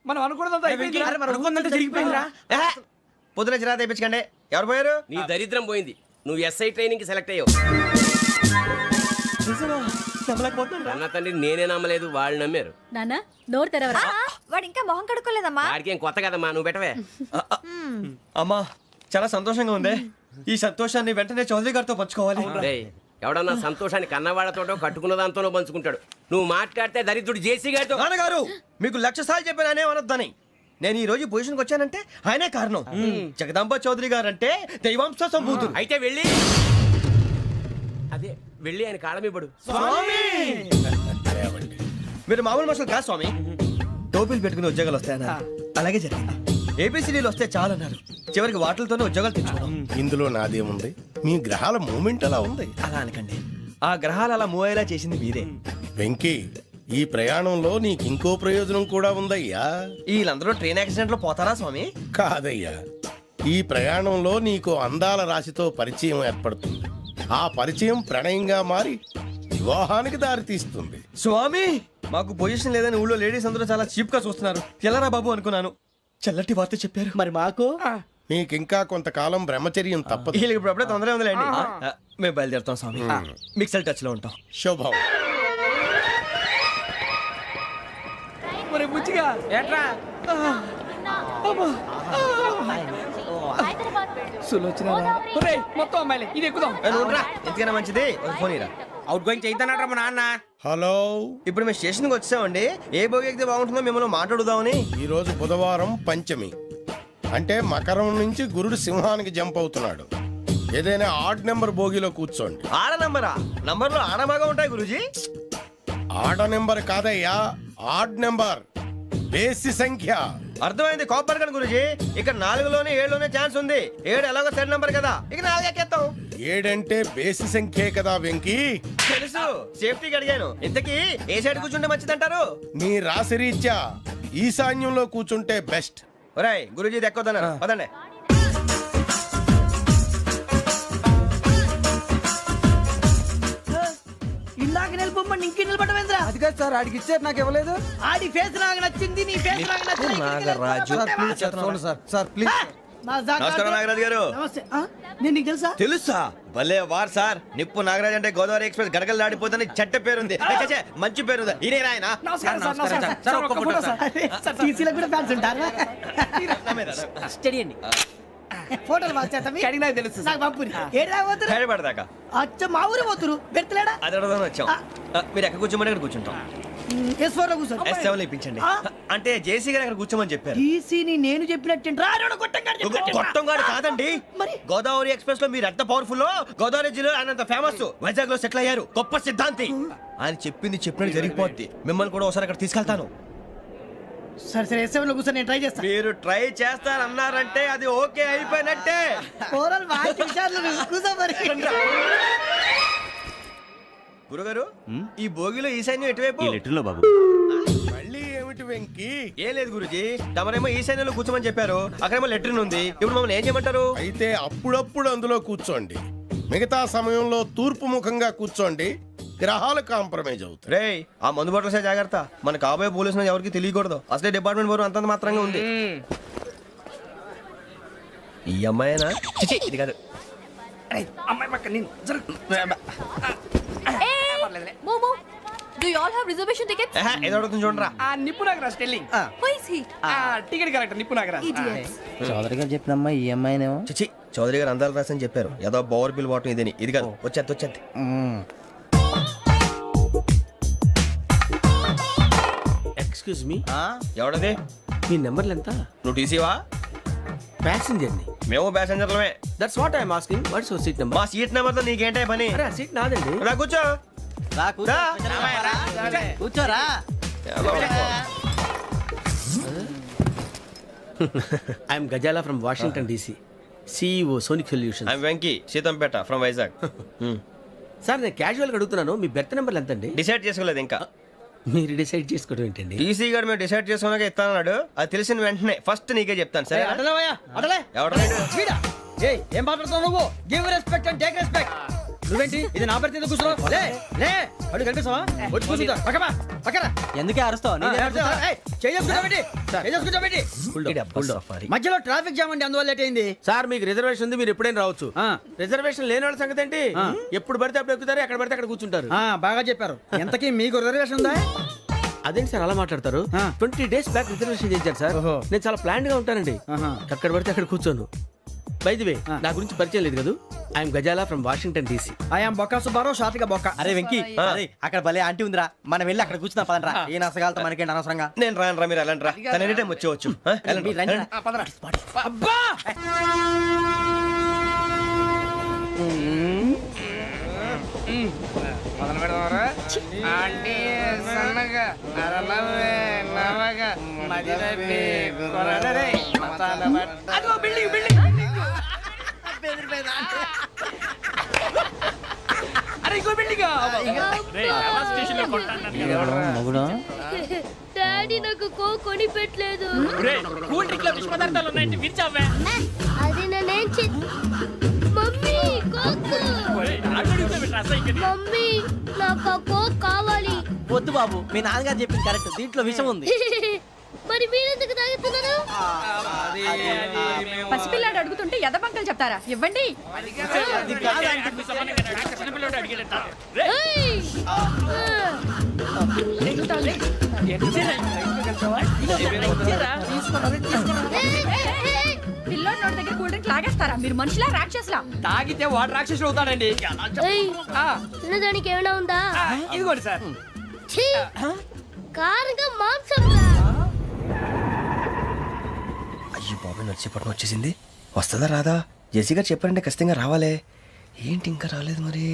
మనం అనుకున్నదంతా జరిగిపోయిందిరా. పొద్దున చిరా తెప్పించకండి. ఎవరు పోయారు? నీ దరిద్రం పోయింది. నువ్వు ఎస్ఐ ట్రైనింగ్ కి సెలెక్ట్ అయ్యావు. అన్న తండ్రి నేనే నమ్మలేదు, వాళ్ళు నమ్మారు. నానా నోరు తెరవరా. వాడు ఇంకా మొహం కడుక్కోలేదమ్మా. వాడికి ఏం కొత్త కదమ్మా, నువ్వు పెట్టవే. అమ్మా, చాలా సంతోషంగా ఉంది. ఈ సంతోషాన్ని వెంటనే చౌదరి గారితో పంచుకోవాలి. డేయ్, ఎవడన్నా సంతోషాన్ని కన్నవాళ్లతోటో కట్టుకున్న దాంతోనో పంచుకుంటాడు. నువ్వు మాట్లాడితే దరిద్రుడు జేసీ గారితో. నాన్నగారు, మీకు 1,00,000 సార్లు చెప్పాను ఆయనే అనొద్దని. నేను ఈ రోజు పొజిషన్కి వచ్చానంటే ఆయనే కారణం. జగదాంబ చౌదరి గారు అంటే దైవాంశ సంభూతుడు. అయితే వెళ్ళి అదే వెళ్ళి ఆయన కాళ్ళమివ్వడు. మీరు మామూలు మనుషులు కాదు స్వామి. టోపీలు పెట్టుకుని ఉద్యోగాలు వస్తాయన్నారు, అలాగే జరిగింది. ఏబిసిడీలు వస్తే చాలన్నారు, చివరికి వాటిలతోనే ఉద్యోగాలు తెచ్చుకున్నాం. ఇందులో నాదేముంది? మీ గ్రహాల మూమెంట్ అలా ఉంది. అలా అనకండి, ఆ గ్రహాలు అలా మూవ్ అయ్యేలా చేసింది మీరే. వెంకీ, ఈ ప్రయాణంలో నీకు ఇంకో ప్రయోజనం కూడా ఉందయ్యా. వీళ్ళందరూ ట్రైన్ యాక్సిడెంట్ లో పోతారా స్వామి? కాదయ్యా, ఈ ప్రయాణంలో నీకు అందాల రాశితో పరిచయం ఏర్పడుతుంది. ఆ పరిచయం ప్రణయంగా మారి వివాహానికి దారితీస్తుంది. స్వామి, మాకు పొజిషన్ లేదని ఊళ్ళో లేడీస్ అందరూ చాలా చీప్ గా చూస్తున్నారు. ఎలారా బాబు అనుకున్నాను. చల్లటి వార్త చెప్పారు. మరి మాకు నీకింకా కొంతకాలం బ్రహ్మచర్యం తప్పదు. వీళ్ళకి ఇప్పుడు అప్పుడే తొందరగా ఉందిలేండి. మేము బయలుదేరుతాం స్వామి. మిక్సల్ టచ్ లో ఉంటాం. శుభం. ఒరే బుచ్చిగా ఏట్రా సులోచన ఒరే మొత్తం అమ్మాయిలే ఇది ఎక్కుదాం. ఎందుకైనా మంచిది ఒక ఫోన్ ఇరా. అవుట్ గోయింగ్ చేద్దానట్రా మా నాన్న. హలో, ఇప్పుడు మేము స్టేషన్కి వచ్చామండి. ఏ బోగి ఎక్కితే బాగుంటుందో మిమ్మల్ని మాట్లాడుదామని. ఈరోజు బుధవారం పంచమి, అంటే మకరం నుంచి గురుడు సింహానికి జంప్ అవుతున్నాడు. ఏదైనా ఆడ్ నెంబర్ బోగిలో కూర్చోండి. ఆడ నంబరా? నంబర్లో ఆడ బాగా ఉంటాయి గురూజీ. ఆడ నెంబర్ కాదయ్యా, ఆడ్ నెంబర్, బేసి సంఖ్య. అర్థమైంది. కాపర్ కానీ గురూజీ, ఇక్కడ 4లోనే 7లోనే ఛాన్స్ ఉంది. 7 ఎలాగో సెడ్ నంబర్ కదా, ఇక 4 ఎక్కేస్తాం. 7 అంటే బేసి సంఖ్యే కదా వెంకీ. తెలుసు, సేఫ్టీకి అడిగాను. ఇంతకీ ఏ సైడ్ కూర్చుంటే మంచిదంటారు? నీ రాశి రీత్యా ఈశాన్యంలో కూర్చుంటే బెస్ట్. ఒరాయ్ గురూజీ దెక్కొద్దన్నారు పదండి. ఇందాక నిలబొమ్మని ఇంకే నిలబడమేంద్రా? అది కాదు సార్ ఆడికి ఇచ్చారు నాకు ఇవ్వలేదు. ఆడి ఫేస్ నాకు నచ్చింది, నీ ఫేస్ నాకు నచ్చింది. నాగరాజు. Sir please. నమస్కారం నాగరాజు గారు. నమస్తే. నేను నీకు తెలుసా? తెలుసా? భలే వార్ సార్. నిప్పు నాగరాజ్ అంటే గోదావరి ఎక్స్ప్రెస్ గడగలు దాడిపోతుంది చెట్ట పేరుంది. ఛే, మంచి పేరుంది. ఇదేనా ఆయన? నమస్కారం సార్, నమస్కారం సార్. ఒక్క ఫోటో సార్. సార్ టీసీలో కూడా ఫ్యాన్స్ ఉంటారా? స్టడీ అండి. ఫోటోలు మార్చేస్తాం. కడిగి నాకు తెలుసు నాకు పంపుని. ఏడా పోతురు? హైదరాబాద్దాకా. అచ్చ మా ఊరు పోతురు. పెడతలేడా? అది అడగదామని వచ్చాం. మీరు ఎక్కడ కూర్చోమని అక్కడ కూర్చుంటాం. S4 లో కూర్చో. S7 ఇప్పించండి. అంటే జేసీ గారు అక్కడ కూర్చోమని చెప్పారు. టీసీని నేను చెప్పినట్టు గొట్టంగాడు కాదండి. మరి గోదావరి ఎక్స్ప్రెస్ లో మీరు ఎంత పవర్ఫుల్, గోదావరి జిల్లా ఆయన ఫేమస్. వైజాగ్ లో సెటిల్ అయ్యారు. గొప్ప సిద్ధాంతి. ఆయన చెప్పింది చెప్పినట్టు జరిగిపోద్ది. మిమ్మల్ని కూడా ఒకసారి అక్కడ తీసుకెళ్తాను. సరే సరే S7 లో కూర్చో, నేను ట్రై చేస్తాను. మీరు ట్రై చేస్తారన్నారంటే అది ఓకే అయిపోయినట్టే. ఓరల్ బాగా విషయాలు కూర్చో మరి. గురుగారు, ఈ భోగిలో ఈశాన్యం ఎటువైపు? ఈ లెటర్లో బాబు. మళ్ళీ ఏమిటి వెంకీ? ఏం లేదు గురుజీ, తమరేమో ఈశాన్యంలో కూర్చోమని చెప్పారు. అక్కడేమో లెటర్ ఉంది. ఇప్పుడు మమ్మల్ని ఏం చేయమంటారు? అయితే అప్పుడప్పుడు అందులో కూర్చోండి. మిగతా సమయంలో తూర్పు ముఖంగా కూర్చోండి. గ్రహాలు కాంప్రమైజ్ అవుతాయి. రేయ్, ఆ మందు బాటలసే జాగ్రత్త. మన కాబోయే పోలీసులు ఎవరికి తెలియకూడదు. అసలే డిపార్ట్మెంట్ బోరు అంతంత మాత్రంగా ఉంది. ఈ అమ్మాయినా? చిచి, ఇది కాదు. అమ్మాయి పక్క నేను Momo, do you all have reservation tickets? ఏదో అడుగుతుంది చూడరా. ఆ నిప్పు Nagaraj telling. Who is he? Ticket correct నిప్పు నాగరాజ్. Idiots. చౌదరి గారు చెప్పినమ్మా ఈ అమ్మాయినేమో. చిచి, చౌదరి గారు అందాలు రాసని చెప్పారు. ఏదో బోర్ బిల్ వాటం ఇదని. ఇది కాదు. వచ్చేది. Excuse me, ఎవడది? మీ నెంబర్లు ఎంత? నువ్వు టీసీవా? ప్యాసింజర్ ని. మేము ప్యాసెంజర్లమే. That's what I'm asking. What's your seat number? మా సీట్ నెంబర్ తో నీకేంటే పని? అరే ఆ సీట్ నాదండి. రా కూర్చో. రా. కూర్చోరా. I'm Gajala from Washington DC, CEO Sonic solution. I'm Venky, Seethampeta from Vizag. Sir నేను క్యాజువల్ గా అడుగుతున్నాను, మీ బెర్త్ నెంబర్లు ఎంత అండి? డిసైడ్ చేసుకోలేదు ఇంకా. మీరు డిసైడ్ చేసుకోవడం ఏంటండి? టీసీ గారు మేము డిసైడ్ చేసుకున్నాక ఇస్తానన్నాడు. అది తెలిసిన వెంటనే ఫస్ట్ నీకే చెప్తాను. సరే ఎవడలేడు? ఏం మాట్లాడుతున్నావు నువ్వు? Give respect and take respect. నువ్వేంటి ఇది నా పరిస్థితి కూర్చున్నావు? లే లే అడుగు కనిపిస్తావా? వచ్చి కూర్చుంటా. పక్కరా. ఎందుకే అరుస్తావు? మధ్యలో ట్రాఫిక్ జామ్ అండి, అందువల్ల లేట్ అయింది. సార్ మీకు రిజర్వేషన్ ఉంది, మీరు ఎప్పుడైనా రావచ్చు. రిజర్వేషన్ లేని వాళ్ళ సంగతి ఏంటి? ఎప్పుడు పడితే అప్పుడు ఎక్కుతారు, ఎక్కడ పడితే అక్కడ కూర్చుంటారు. బాగా చెప్పారు. ఎంతకీ మీకు రిజర్వేషన్ ఉందా? అదేంటి సార్ అలా మాట్లాడతారు? 20 days బ్యాక్ రిజర్వేషన్ చేశారు సార్. నేను చాలా ప్లాన్డ్ గా ఉంటానండి. అక్కడ పడితే అక్కడ కూర్చోను. బై ది వే, నా గురించి పరిచయం లేదు కదా. I'm Gajala from Washington DC. I'm Bokka Subbarao, షార్ట్గా బొక్క. అరే వెంకీ, అక్కడ భలే ఆంటీ ఉందిరా, మనం వెళ్ళి అక్కడ కూర్చున్నా పదనరా. ఏ నసగాలతో మనకేంటి అనవసరంగా. నేను రాను, మీరు ఎలాంటి రా. తన ఎనీ టైం వచ్చేవచ్చు. అబ్బా మొదలు పెడదామరా? ఆంటీ సన్నగా అరలవే నవగా మదిరపి కొరడరే మతాల బట్ట. అదిగో బిల్డింగ్ బిల్డింగ్. అరే ఇంకో బిల్డింగ్. డాడీ నాకు కోక్ కొని పెట్టలేదు. కూల్ డ్రింక్ లో విష పదార్థాలు ఉన్నాయంటే విరిచావే. అది నేనేం మమ్మీ కోక్. మమ్మీ నాకు కోక్ కావాలి. వద్దు బాబు, మీ నాన్నగారు చెప్పింది కరెక్ట్, దీంట్లో విషయం ఉంది. మరి మీరెందుకు తాగుతున్నారు? పసిపిల్లాడు అడుగుతుంటే ఎదబంకలు చెప్తారా? ఇవ్వండి. ఏయ్! పిల్లోడి నోటి దగ్గర కూల్ డ్రింక్ లాగేస్తారా? మీరు మనుషులా రాక్షసులా? తాగితే వాడు రాక్షసుడు అవుతాడండి. తినడానికి ఏమైనా ఉందా? ఇదిగోండి సార్. ఛీ! కారంగా మాంసం. అయ్యో బాబాయ్ నడిచేపట్నం వచ్చేసింది. వస్తుందా రాదా? జెసిగా చెప్పారంటే ఖచ్చితంగా రావాలే. ఏంటి ఇంకా రాలేదు మరి?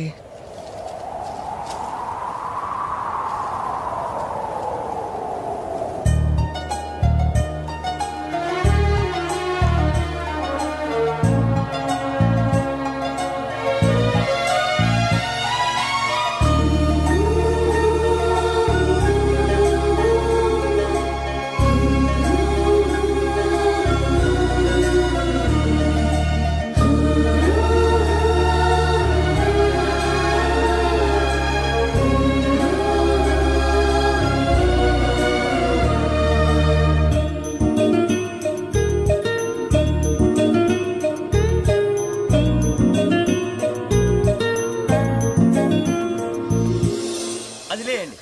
అది లేండి.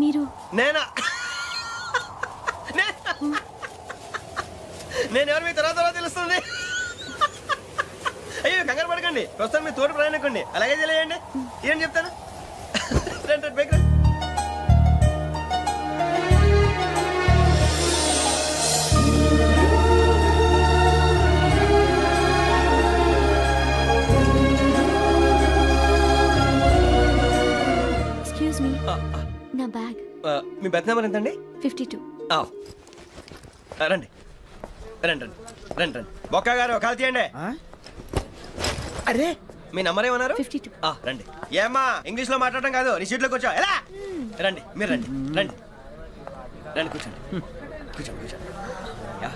మీరు నేనా? నేను ఎవరు మీ తర్వాత తెలుస్తుంది. అయ్యో కంగారు పడకండి, ప్రస్తుతం మీ తోటి ప్రయాణకండి. అలాగే తెలియండి. ఏం చెప్తాను. రండి రండి, బైక్ రండి. ఎక్స్క్యూజ్ మీ, నా బ్యాగ్. మీ బెత్ నెంబర్ ఎంతండి? 52. రండి రండి రండి రండి రండి. బొక్క గారు కాల్ తీయండి. అరే మీ నంబర్ ఏమన్నారు? 52. రండి. ఏమ్మా ఇంగ్లీష్ లో మాట్లాడడం కాదు, నీ సీట్లో కూర్చో. ఎలా? రండి మీరు రండి రండి రండి, కూర్చోండి కూర్చోండి కూర్చోండి. యా.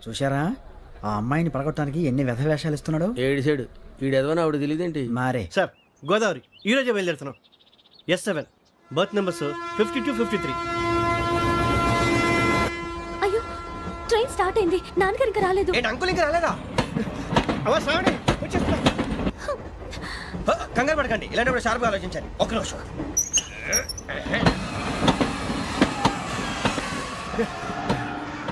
చూశారా ఆ అమ్మాయిని పడగొట్టడానికి ఎన్ని వ్యధ వేషాలు ఇస్తున్నాడు. ఏడు సైడు ఈడు ఎదవని ఆవిడ తెలియదేంటి? మారే సార్ గోదావరి ఈరోజే బయలుదేరుతున్నాం. S7 berth numbers 52, 53. అయ్యో, ట్రైన్ స్టార్ట్ అయింది. నాన్నగారు ఇంకా రాలేదు. ఏంటి అంకుల్ ఇంకా రాలేదా? కంగారు పడకండి, ఇలాంటప్పుడు షార్ప్గా ఆలోచించండి. ఒక్క నిమిషం.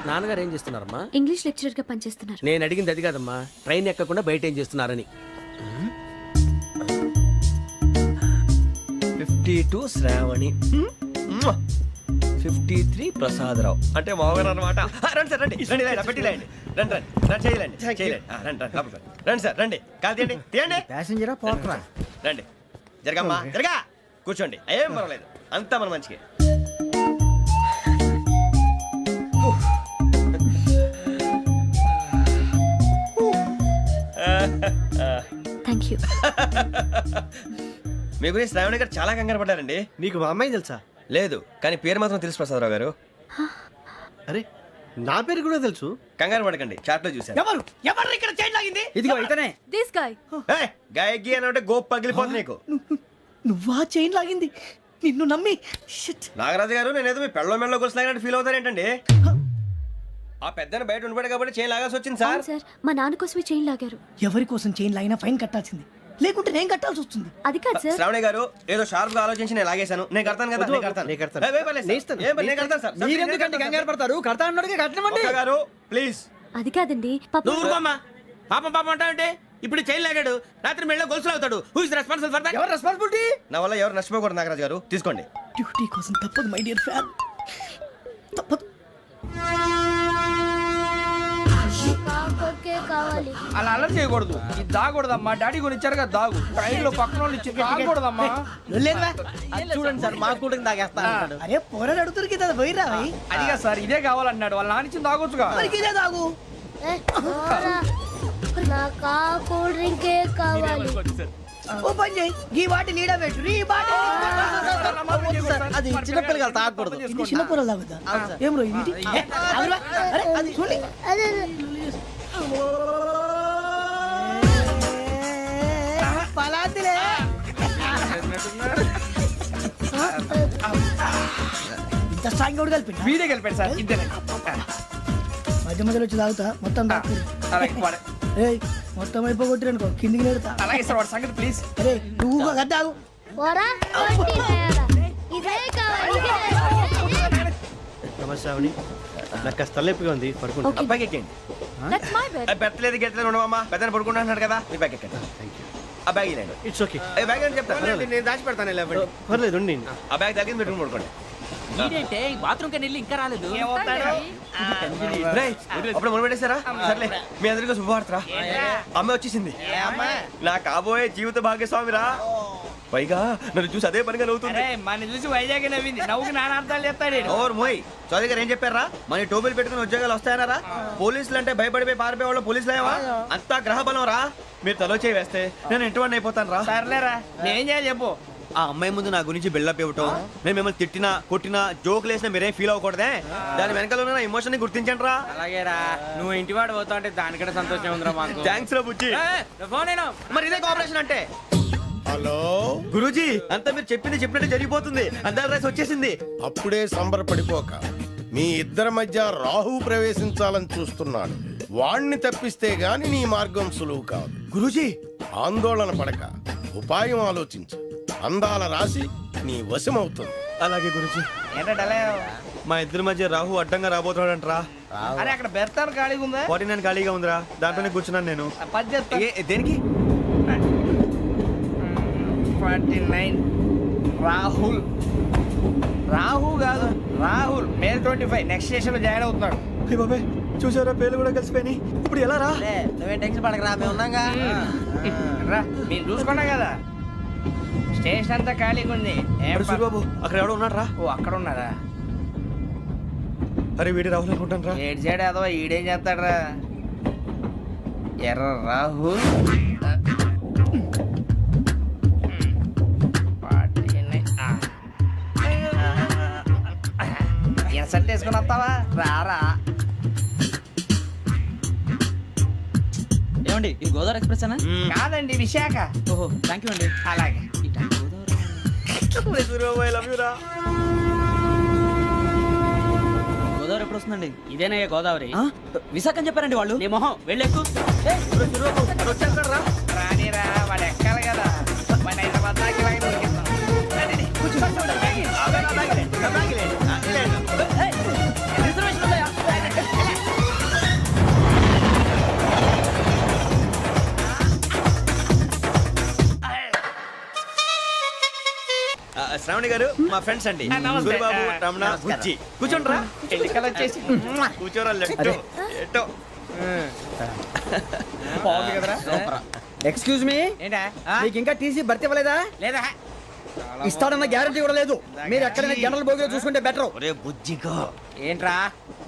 నాన్నగారు ఏం చేస్తున్నారమ్మా? ఇంగ్లీష్ లెక్చరర్ గా పనిచేస్తున్నారు. నేను అడిగింది అది కాదమ్మా, ట్రైన్ ఎక్కకుండా బయట ఏం చేస్తున్నారని. 52 శ్రావణి, 53 ప్రసాదరావు అంటే మామగారు అనమాట. రండి సార్ రండి రండి, ఇలా పెట్టి లేండి. రండి రండి రండి, చేయలేండి చేయలేండి. రండి రండి లోపలికి రండి. రండి సార్ రండి, కాలు తీయండి తీయండి. ప్యాసింజరా పోట్రా. రండి జరగమ్మా జరగా, కూర్చోండి. ఏం పర్వాలేదు, అంతా మన మంచిగా. Thank you. మీ గురించి శ్రావణి గారు చాలా కంగారు పడ్డారండి. నీకు మా అమ్మాయి తెలుసా? లేదు, కానీ పేరు మాత్రం తెలుసు ప్రసాదరావు గారు. అరే నా పేరు కూడా తెలుసు. కంగారు పడకండి, చాట్ లో చూశాను. ఎవరు ఎవరు ఇక్కడ చైన్ లాగింది? ఇదిగో ఇతనే. This guy. గాయకి అని అంటే గోప్ పగిలిపోతుంది నీకు. నువ్వా చైన్ లాగింది? నిన్ను నమ్మి. షిట్. నాగరాజు గారు, నేనేదో మీ పెళ్ళ మెళ్ళ గురిసిలాగినట్టు ఫీల్ అవుతారేంటండి? ఆ పెద్దని బయట ఉండిపోయాడు కాబట్టి చేయి లాగాల్సి వచ్చింది సార్. సార్, మా నాన్న కోసమే చైన్ లాగారు. ఎవరి కోసం చైన్ లాగినా ఫైన్ కట్టాల్సింది, లేకుంటే నేను కట్టాల్సి వస్తుంది. అది కాదు సార్. శ్రావణి గారు, ఏదో షార్ప్ గా ఆలోచించి నేను లాగేశాను. నేను కడతాను కదా, నేను కడతాను. నేను కడతాను సార్. మీరెందుకంటే కంగారు పడతారు? కడతా అన్నాడుగా కట్టమండి. ఒక్క గారు ప్లీజ్. అది కాదండి. నువ్వు ఊరుకోమ్మా. పాపం పాపం అంటావంటే? ఇప్పుడు చైన్ లాగాడు, రాత్రి మెళ్ళ గొలుసులు అవుతాడు. Who is responsible for that? ఎవరు రెస్పాన్సిబిలిటీ? నా వల్ల ఎవరు నష్టపోకూడదు నాగరాజు గారు, తీసుకోండి. డ్యూటీ కోసం తప్పదు మై డియర్ ఫ్యాన్, తప్పదు. అలా అలర్ట్ చేయకూడదు. ఇది దాగకూడదమ్మా. డాడీ కొని ఇచ్చారు కదా దాగు. ట్రైన్ లో పక్కన వాళ్ళు ఇచ్చి దాగకూడదమ్మా. చూడండి సార్, మా కూడా తాగేస్తా. అరే పోరాడు అడుగుతారు కదా, పోయిరా. అదిగా సార్, ఇదే కావాలన్నాడు. వాళ్ళ నాన్న ఇచ్చింది తాగొచ్చుగా. ఇదే తాగు. నాకు కూల్ డ్రింకే కావాలి. ఓ పని చేయి, ఈ బాటిల్ ఈడ పెట్టు. ఈ బాటిల్ అది చిన్నపిల్లలు తాగకూడదు. ఇది చిన్న పొరలు తాగుతా ఏం రో ఇది ఏ, ఆగురా. అరే, అది చూడండి. పలాతిలే. ఇంత స్ట్రాంగ్ కూడా కలిపి వీడే కలిపాడు సార్ ఇద్దరే. మధ్య మధ్యలో వచ్చి తాగుతా మొత్తం తాగుతుంది. ఏయ్ మొత్తం అయిపోగొట్టిరనుకో కిందికి నేడుతా. అలాగే సార్ వాడు సంగతి ప్లీజ్. అరే నువ్వు గద్దాగు. నమస్తే ఆవిడ. నాకు కాస్త తలెప్పిగా ఉంది, పడుకుంటా. Okay. బ్యాగ్ ఎక్కండి. That's my bed. పెట్టలేదు గెట్టలేదు ఉండమమ్మా. పెద్దని పడుకుంటున్నాడు కదా, మీ బ్యాగ్ ఎక్కండి. ఆ బ్యాగ్ ఇలాండి. It's okay. బ్యాగ్ అని చెప్తాను, నేను దాచి పెడతాను. పర్లేదు ఉండి. ఆ బ్యాగ్ తగ్గింది పెట్టుకుని పడుకోండి. బాత్రూమ్ కి వెళ్ళి ఇంకా రాలేదు. రేయ్, అప్పుడు మొదలు పెట్టేశారా? సర్లే, మీ అందరికీ శుభవార్తరా. అమ్మ వచ్చేసింది. నా కాబోయే జీవిత భాగ్యస్వామిరా. పైగా నన్ను చూసి అదే పనిగా నవ్వుతుంది. మన చూసి వైజాగ్ నవ్వింది. నవ్వుకి నాన్న అర్థాలు చెప్తాడు. ఓర్ మోయ్, చౌదరి గారు ఏం చెప్పారా? మన టోబీలు పెట్టుకుని ఉద్యోగాలు వస్తాయన్నారా? పోలీసులు అంటే భయపడిపోయి పారిపోయే వాళ్ళు పోలీసులేవా? అంతా గ్రహ బలం రా. మీరు తలో చేయి వేస్తే నేను ఇంటివాడిని అయిపోతాను రా. సర్లేరా, నేనేం చేయాలి చెప్పు. ఆ అమ్మాయి ముందు నా గురించి బిల్డప్ ఇవ్వటం, నేను మిమ్మల్ని తిట్టినా కొట్టినా జోకులు వేసినా మీరేం ఫీల్ అవ్వకూడదే. దాని వెనకాల ఉన్న ఎమోషన్ ని గుర్తించండి రా. అలాగేరా, నువ్వు ఇంటివాడు పోతా అంటే దానికంటే సంతోషం ఉందిరా మాకు. థ్యాంక్స్ రా బుజ్జి. ఫోన్ అయినా మరి ఇదే కోఆపరేషన్ అంటే. హలో గురూజీ, అంతా మీరు చెప్పింది చెప్పినట్టు జరిగిపోతుంది. అందరి రైస్ వచ్చేసింది. అప్పుడే సంబరపడిపోక మీ ఇద్దరి మధ్య రాహు ప్రవేశించాలని చూస్తున్నాడు. వాణ్ణి తప్పిస్తే గాని నీ మార్గం సులువు కాదు. గురూజీ, ఆందోళన పడక ఉపాయం ఆలోచించు. అందాల రాశి నీ వశమవుతుంది. అలాగే గురూజీ. ఏంటంటే మా ఇద్దరి మధ్య రాహు అడ్డంగా రాబోతున్నాడంటరా. అరే అక్కడ బెర్తాను ఖాళీగా ఉందా? 49 ఖాళీగా ఉందిరా, దాంట్లోనే కూర్చున్నాను నేను. పది చెప్తా. దేనికి? 49 రాహుల్. రాహు కాదు, రాహుల్. మే 25 నెక్స్ట్ స్టేషన్ లో జాయిన్ అవుతున్నాడు. అయ్య బాబాయ్, చూసారా పేర్లు కూడా కలిసిపోయినాయి. ఇప్పుడు ఎలా రా? నువ్వేం టెన్షన్ పడకరా, మేము ఉన్నాగా. రా, మీరు చూసుకున్నా కదా. స్టేషన్ అంతా ఖాళీగా ఉంది. ఏం ప- బాబు, అక్కడ ఎవడో ఉన్నాడు రా. ఓ అక్కడ ఉన్నారా? అరే వీడి రాహుల్ అనుకుంటాను రా. ఏడు సైడ్ అదో ఈడేం చేస్తాడరా? ఎర్ర రాహు. ఇన్సల్ట్ వేసుకుని వస్తావా? రారా. ఏమండి ఇది గోదావరి ఎక్స్ప్రెస్ అనా? కాదండి, విశాఖ. ఓహో థ్యాంక్ యూ అండి. అలాగే. గోదావరి ఎప్పుడు వస్తుందండి? ఇదేనయ్య గోదావరి. విశాఖ అని చెప్పారండి వాళ్ళు. నీ మొహం వెళ్ళెక్కు. వచ్చేస్తాడు రా. రానిరా, వాడు ఎక్కాలి కదా. మన హైదరాబాద్ దాకా ఇలాగే దొరికిస్తాం. రండి, కూర్చో. ఆ బ్యాగ్ ఇలాండి, ఆ బ్యాగ్ ఇలాండి. రిజర్వేషన్ ఉందయ్యా. శ్రావణి గారు మా ఫ్రెండ్స్ అండి. నమస్తే. సూరిబాబు, రమణ, నమస్కారం. బుజ్జి. కూర్చోండి రా. ఎన్నికలు వచ్చేసి కూర్చోరా. లెట్టో ఎట్టో. బాగుంది కదరా? ఎక్స్క్యూజ్ మీ, ఏంటా? మీకు ఇంకా టీసీ భర్తీ ఇవ్వలేదా? లేదా ఇస్తాడన్న గ్యారంటీ కూడా లేదు. మీరు ఎక్కడైనా జనరల్ బోగిలో చూసుకుంటే బెటర్. ఒరే బుజ్జిగా, ఏంట్రా?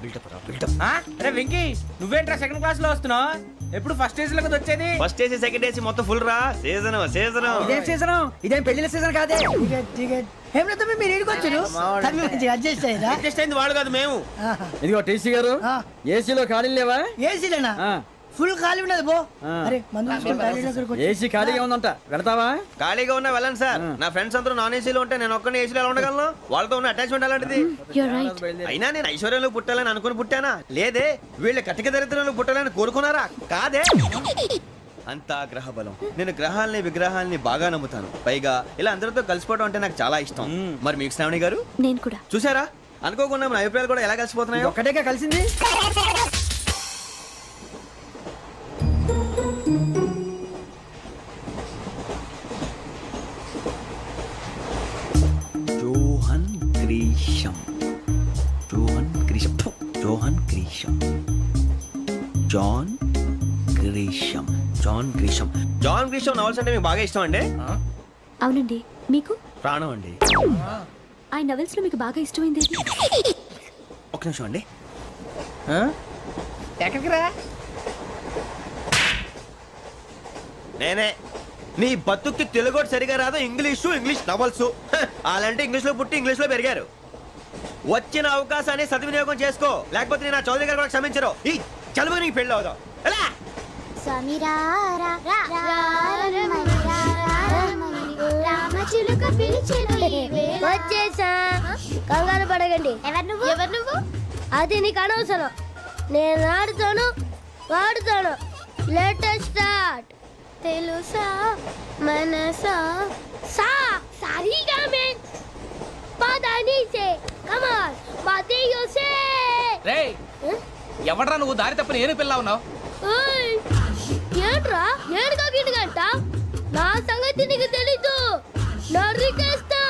బిల్డప్ రా, బిల్డప్. అరే వెంకీ, నువ్వేంట్రా సెకండ్ క్లాస్ లో వస్తున్నావు? ఎప్పుడు ఫస్ట్ ఏజ్ లో కదా వచ్చేది? ఫస్ట్ ఏసీ సెకండ్ ఏసీ మొత్తం ఫుల్ రా. Season season. ఇదేం సీజన్? ఇదేం పెళ్లిన సీజన్ కాదే. టికెట్ టికెట్ ఏం లేదు, మీరు ఇడికొచ్చారు అడ్జస్ట్ అయ్యారా? అడ్జస్ట్ అయింది వాడు కాదు, మేము. ఇదిగో టీసీ గారు, ఏసీలో ఖాళీ లేవా? ఏసీలేనా? ఫుల్ ఖాళీ ఉండదు బో. అరే ఏసీ ఖాళీగా ఉందంట, వెళ్తావా? ఖాళీగా ఉన్నా వెళ్ళండి సార్. నా ఫ్రెండ్స్ అందరూ నాన్ ఏసీలో ఉంటే నేను ఒక్కనే ఏసీలో ఎలా ఉండగలను? వాళ్ళతో ఉన్న అటాచ్మెంట్ అలాంటిది. You're right. అయినా నేను ఐశ్వర్యంలో పుట్టాలని అనుకుని పుట్టానా? లేదే, వీళ్ళ కటిక దరిద్రంలో పుట్టాలని కోరుకున్నారా? కాదే. అంతా గ్రహ బలం. నేను గ్రహాలని విగ్రహాలని బాగా నమ్ముతాను. పైగా ఇలా అందరితో కలిసిపోవడం అంటే నాకు చాలా ఇష్టం. మరి మీకు శ్రావణి గారు? నేను కూడా. చూసారా, అనుకోకుండా మన అభిప్రాయాలు కూడా ఎలా కలిసిపోతున్నాయో. ఒక్కటేగా కలిసింది. Johan Grisham. Johan Grisham. Johan Grisham. John Grisham. John Grisham. John Grisham novels అంటే మీకు బాగా ఇష్టం అండి? అవునండి. మీకు? ప్రాణం అండి. ఆ నవెల్స్ లో మీకు బాగా ఇష్టమైంది ఏది? ఒక నిమిషం అండి. ఎక్కడికి రా? నేనే. నీ బతుక్కి తెలుగు సరిగా రాదు, ఇంగ్లీష్ నవల్స్. వాళ్ళంటే ఇంగ్లీష్ లో పుట్టి ఇంగ్లీష్ లో పెరిగారు. వచ్చిన అవకాశాన్ని సద్వినియోగం చేసుకో, లేకపోతే నేను ఆ చౌదరి గారు కూడా క్షమించరు. ఈ చలువు నీకు పెళ్ళి అవుదాం. ఎలా వచ్చేసా, కంగారు పడకండి. ఎవరు నువ్వు? అది నీకు అనవసరం. నేను ఆడుతాను, వాడుతాను. Latest start. తెలుసా మనసా సా సారీగా మెన్ పదని సే కమాన్ మాదేయో సే. రేయ్ ఎవడ్రా నువ్వు దారి తప్పని ఏను పిల్ల ఉన్నావు? ఓయ్ ఏంట్రా ఏడుగా గిడుగంట? నా సంగతి నీకు తెలీదు. నరికేస్తా.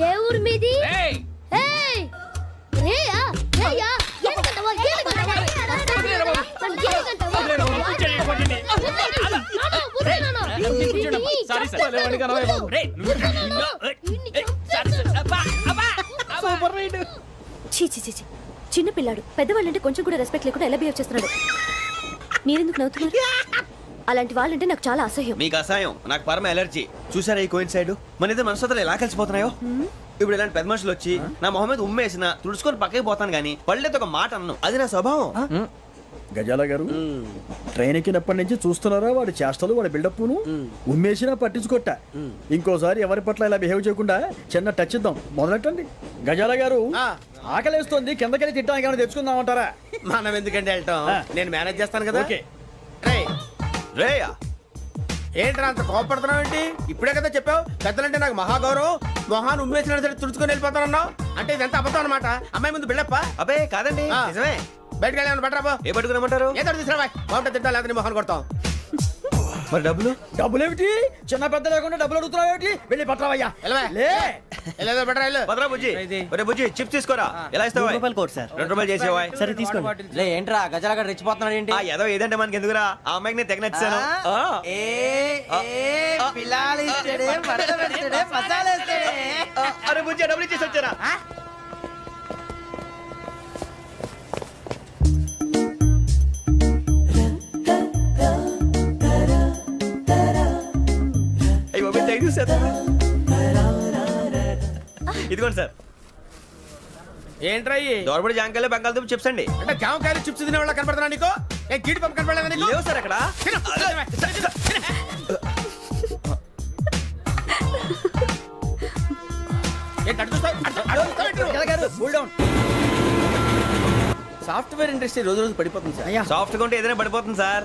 ఏ ఊరు మీది? రేయ్ ఏయ్ రేయా రేయా ఏడుగంటవా ఏడుగంటవా చిన్న పిల్లాడు పెద్దవాళ్ళంటే కొంచెం కూడా రెస్పెక్ట్ లేకుండా ఎలా బిహేవ్ చేస్తున్నాడు. మీరెందుకు నవ్వుతున్నారు? అలాంటి వాళ్ళంటే నాకు చాలా అసహ్యం. మీకు అసహాయం, నాకు పరమ ఎలర్జీ. చూసారా ఈ కోయిన్సైడ్? మన ఇద్దరు మనసులో ఎలా కలిసిపోతున్నాయో. ఇప్పుడు ఇలాంటి పెద్ద మనుషులు వచ్చి నా మొహం మీద ఉమ్మేసిన తుడుచుకొని పక్కకి పోతాను కానీ పళ్ళేతో ఒక మాట అన్ను. అది నా స్వభావం. గజాల గారు ట్రైన్ ఎక్కినప్పటి నుంచి చూస్తున్నారా వాడి చేష్టలు, వాడి బిల్డప్ను. ఉమ్మేసినా పట్టించుకోట. ఇంకోసారి ఎవరి పట్ల ఇలా బిహేవ్ చేయకుండా చిన్న టచ్ ఇద్దాం. మొదలెట్టండి. గజాల గారు ఆకలేస్తుంది, కిందకెళ్ళి తిట్టడానికి ఏమైనా తెచ్చుకుందామంటారా? మనం ఎందుకంటే వెళ్తాం, నేను మేనేజ్ చేస్తాను కదా. ఓకే. రేయా ఏంట్రా అంత కోపడుతున్నావు ఏంటి? ఇప్పుడే కదా చెప్పావు పెద్దలంటే నాకు మహాగౌరవం, మొహాన్ని ఉమ్మేసిన సరే తుడుచుకొని వెళ్ళిపోతానన్నావు. అంటే ఇదంతా అబద్ధం అనమాట. అమ్మాయి ముందు బిళ్ళప్ప. అబ్బే కాదండి, నిజమే. బయటకు వెళ్ళాను బట్రాబో. ఏ పట్టుకురమ్మంటారు? ఏదో తీసుకురా బాగుంటుంది. తింటా లేదా మొహాన్ని కొడతాం. మరి డబ్బులు? డబ్బులు ఏమిటి? చిన్న పెద్ద లేకుండా డబ్బులు అడుగుతున్నావు ఏమిటి? వెళ్ళి పట్టరావయ్యా. భద్రా బుజ్జి, ఒరే బుజ్జి చిప్స్ తీసుకోరా. ఎలా ఇస్తావా? Court sir. 2 రూపాయలు చేసేవా? సరే తీసుకోండి. ఏంట్రా గజాల రెచ్చిపోతున్నాడు ఏంటి? ఏదో ఏదంటే మనకి ఎందుకురా, ఆ అమ్మాయికి నేను తెగ నచ్చాను. అరే బుజ్జి డబ్బులు ఇచ్చేసి వచ్చారా? ఇదిగోండి సార్. ఏంట్రా దోరబడి జాంకాయలు బంగాళదుంప చిప్స్ అండి. అంటే జామకాయలు చిప్స్ తినే వాళ్ళ కనపడుతున్నా నీకు? గీడి పంప కనపడలేదా నీకు? లేవు సార్ అక్కడ. సాఫ్ట్వేర్ ఇండస్ట్రీ రోజు రోజు పడిపోతుంది సార్. సాఫ్ట్ గా ఉంటే ఏదైనా పడిపోతుంది సార్.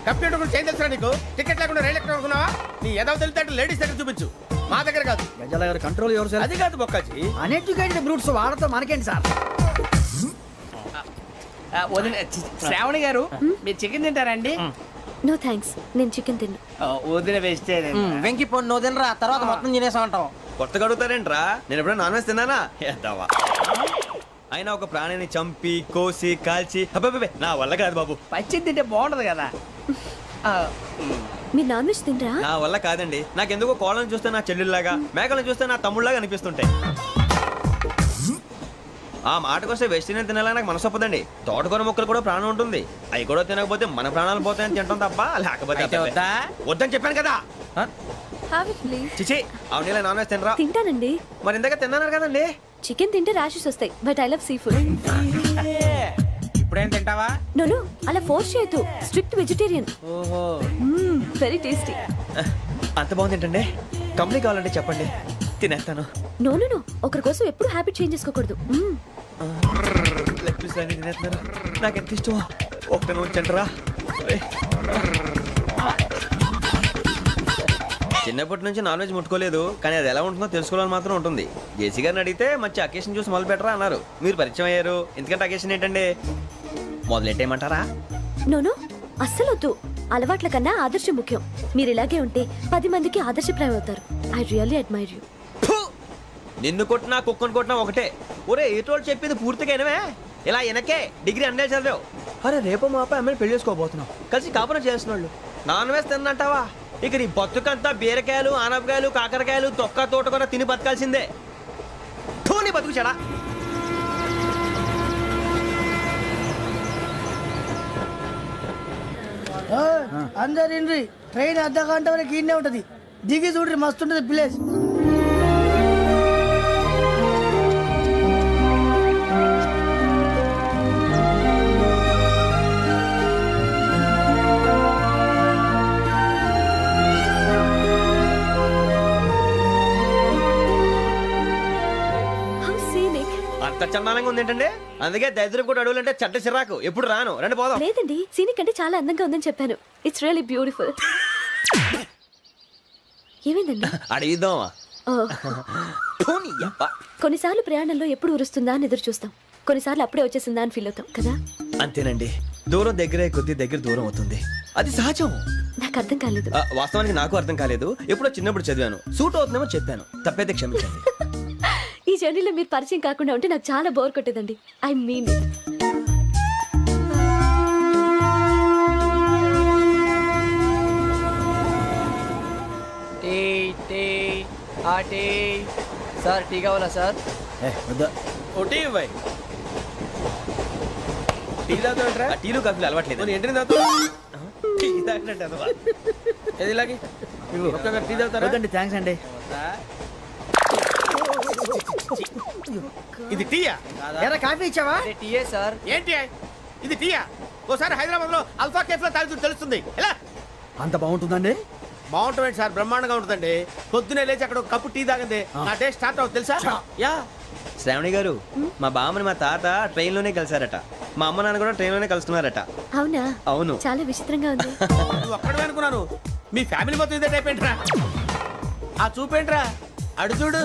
కంప్యూటర్ గురించి ఏం తెలుసా నీకు? టికెట్ లేకుండా రైలు ఎక్కడ అనుకున్నావా? నీ ఏదో తెలితే లేడీస్ దగ్గర చూపించు, మా దగ్గర కాదు. గజాల గారు కంట్రోల్ ఎవరు సార్? అది కాదు బొక్కాజీ. అన్ఎడ్యుకేటెడ్ బ్రూట్స్ వాడతో మనకేంటి సార్? శ్రావణి గారు మీరు చికెన్ తింటారండి? నో థ్యాంక్స్, నేను చికెన్ తిన్నా. వదిన వేస్తే వెంకి పొన్ను నువ్వు తినరా, తర్వాత మొత్తం తినేసా ఉంటాం. కొత్తగా అడుగుతారేంట్రా? నేను ఎప్పుడైనా నాన్ వెజ్ తిన్నానా? ఎద్దావా. అయినా ఒక ప్రాణిని చంపి కోసి కాల్చి అబ్బే నా వల్ల కాదు బాబు. పచ్చి తింటే బాగుంటది కదా. మీరు నాన్ వెజ్ తినరా? నా వల్ల కాదండి. నాకెందుకో కోళ్ళని చూస్తే నా చెల్లెల్లాగా, మేకలను చూస్తే నా తమ్ముళ్ళలాగా అనిపిస్తుంటాయి. ఆ మాటకొస్తే వెస్టిరియన్ తినాలని నాకు మనసు ఒప్పదండి. తోటకూర మొక్కలు కూడా ప్రాణం ఉంటుంది. అవి కూడా తినకపోతే మన ప్రాణాలు పోతాయని తింటాం తప్ప లేకపోతే వద్దని చెప్పాను కదా. చిచి అవునీ నాన్ వెజ్ తినరా? తింటానండి. మరి ఇందాక తిన్నాను కదండి. చికెన్ తింటే ర్యాషెస్ వస్తాయి, but I love sea food. ఇప్పుడేం తింటావా? నో అలా ఫోర్స్ చేయొద్దు. Strict vegetarian. ఓహో, వెరీ టేస్టీ. అంత బాగుంది ఏంటండి? కంప్లీట్ కావాలంటే చెప్పండి, తినేస్తాను. నో ఒకరి కోసం ఎప్పుడు హ్యాబిట్ చేంజ్ చేసుకోకూడదు. లెగ్ పీస్ అన్ని తినేస్తున్నారు. నాకు ఎంత ఇష్టం. ఒకటే ఉంచండిరా. చిన్నప్పటి నుంచి నాన్ వెజ్ ముట్టుకోలేదు, కానీ అది ఎలా ఉంటుందో తెలుసుకోవాలని మాత్రం ఉంటుంది. జేసీ గారిని అడిగితే మంచి అకేషన్ చూసి మొదలు పెట్టరా అన్నారు. మీరు పరిచయం అయ్యారు, ఎందుకంటే అకేషన్ ఏంటండి? మొదలెట్టేయమంటారా? నో అస్సలు వద్దు. అలవాట్ల కన్నా ఆదర్శం ముఖ్యం. మీరు ఇలాగే ఉంటే 10 మందికి ఆదర్శప్రాయం అవుతారు. I really admire you. నిన్ను కొట్టినా కుక్కను కొట్టినా ఒకటే. ఒరే ఏటోళ్ళు చెప్పింది పూర్తిగా వినవే. ఇలా వెనకే డిగ్రీ అన్నే చదివావు. అరే రేపు మా అబ్బాయి అమ్మాయిని పెళ్లి చేసుకోబోతున్నావు, కలిసి కాపురం చేసిన వాళ్ళు. నాన్ వెజ్ తిన్నంటావా? ఇక నీ బతుకంతా బీరకాయలు, ఆనపకాయలు, కాకరకాయలు, తొక్క తోట కూడా తిని బతకాల్సిందే. నీ బతుకు చెడా. అందరు ట్రైన్ అర్ధ గంట వరకు ఇన్నే ఉంటది. దిగి చూడ్రి, మస్తు ఉంటది ప్లేస్. ఇంత చందానంగా ఉంది ఏంటండి? అందుకే దరిద్రం కూడా అడవులంటే చెడ్డ చిరాకు. ఎప్పుడు రాను, రండి పోదాం. లేదండి, సీనిక్ అంటే చాలా అందంగా ఉందని చెప్పాను. It's really beautiful. ఏమైందండి? అడిగిద్దామా? ఓ, కొన్నిసార్లు ప్రయాణంలో ఎప్పుడు ఉరుస్తుందా అని ఎదురు చూస్తాం, కొన్నిసార్లు అప్పుడే వచ్చేసిందా అని ఫీల్ అవుతాం కదా. అంతేనండి, దూరం దగ్గరే కొద్ది దగ్గర దూరం అవుతుంది, అది సహజం. నాకు అర్థం కాలేదు. వాస్తవానికి నాకు అర్థం కాలేదు, ఎప్పుడో చిన్నప్పుడు చదివాను. సూట్ అవుతుందేమో చెప్పాను, తప్పైతే క్షమించండి. ఈ జర్నీలో మీరు పరిచయం కాకుండా ఉంటే నాకు చాలా బోర్ కొట్టేదండి. I mean it. Sir tea కావాలా సార్? ఒకటి ఇవ్వాయి. టీ తాగుతాంట్రా? టీలు కాఫీలు అలవాట్లేదు. ఏంటి తాగుతావు? టీ తాగినట్టు అదవా? ఏది ఇలాగే ఒక్కొక్క టీ తాగుతారా? థ్యాంక్స్ అండి. ఇది టీయా? ఎరా కాఫీ ఇచ్చావా? టీయే సార్. ఏంటి ఇది టీయా? ఓసారి హైదరాబాద్ లో అల్ఫా కేఫ్ లో తాగుతూ తెలుస్తుంది. ఎలా అంత బాగుంటుందండి? బాగుంటుంది సార్, బ్రహ్మాండంగా ఉంటుందండి. పొద్దునే లేచి అక్కడ ఒక కప్పు టీ తాగింది నా డే స్టార్ట్ అవుతుంది తెలుసా? యా. శ్రావణి గారు, మా బామ్మని మా తాత ట్రైన్ లోనే కలిసారట, మా అమ్మ నాన్న కూడా ట్రైన్ లోనే కలుస్తున్నారట. అవునా? అవును. చాలా విచిత్రంగా ఉంది. నువ్వు ఒక్కడే అనుకున్నాను, మీ ఫ్యామిలీ మొత్తం ఇదే టైప్ ఏంట్రా? ఆ చూపేంట్రా, అడు చూడు.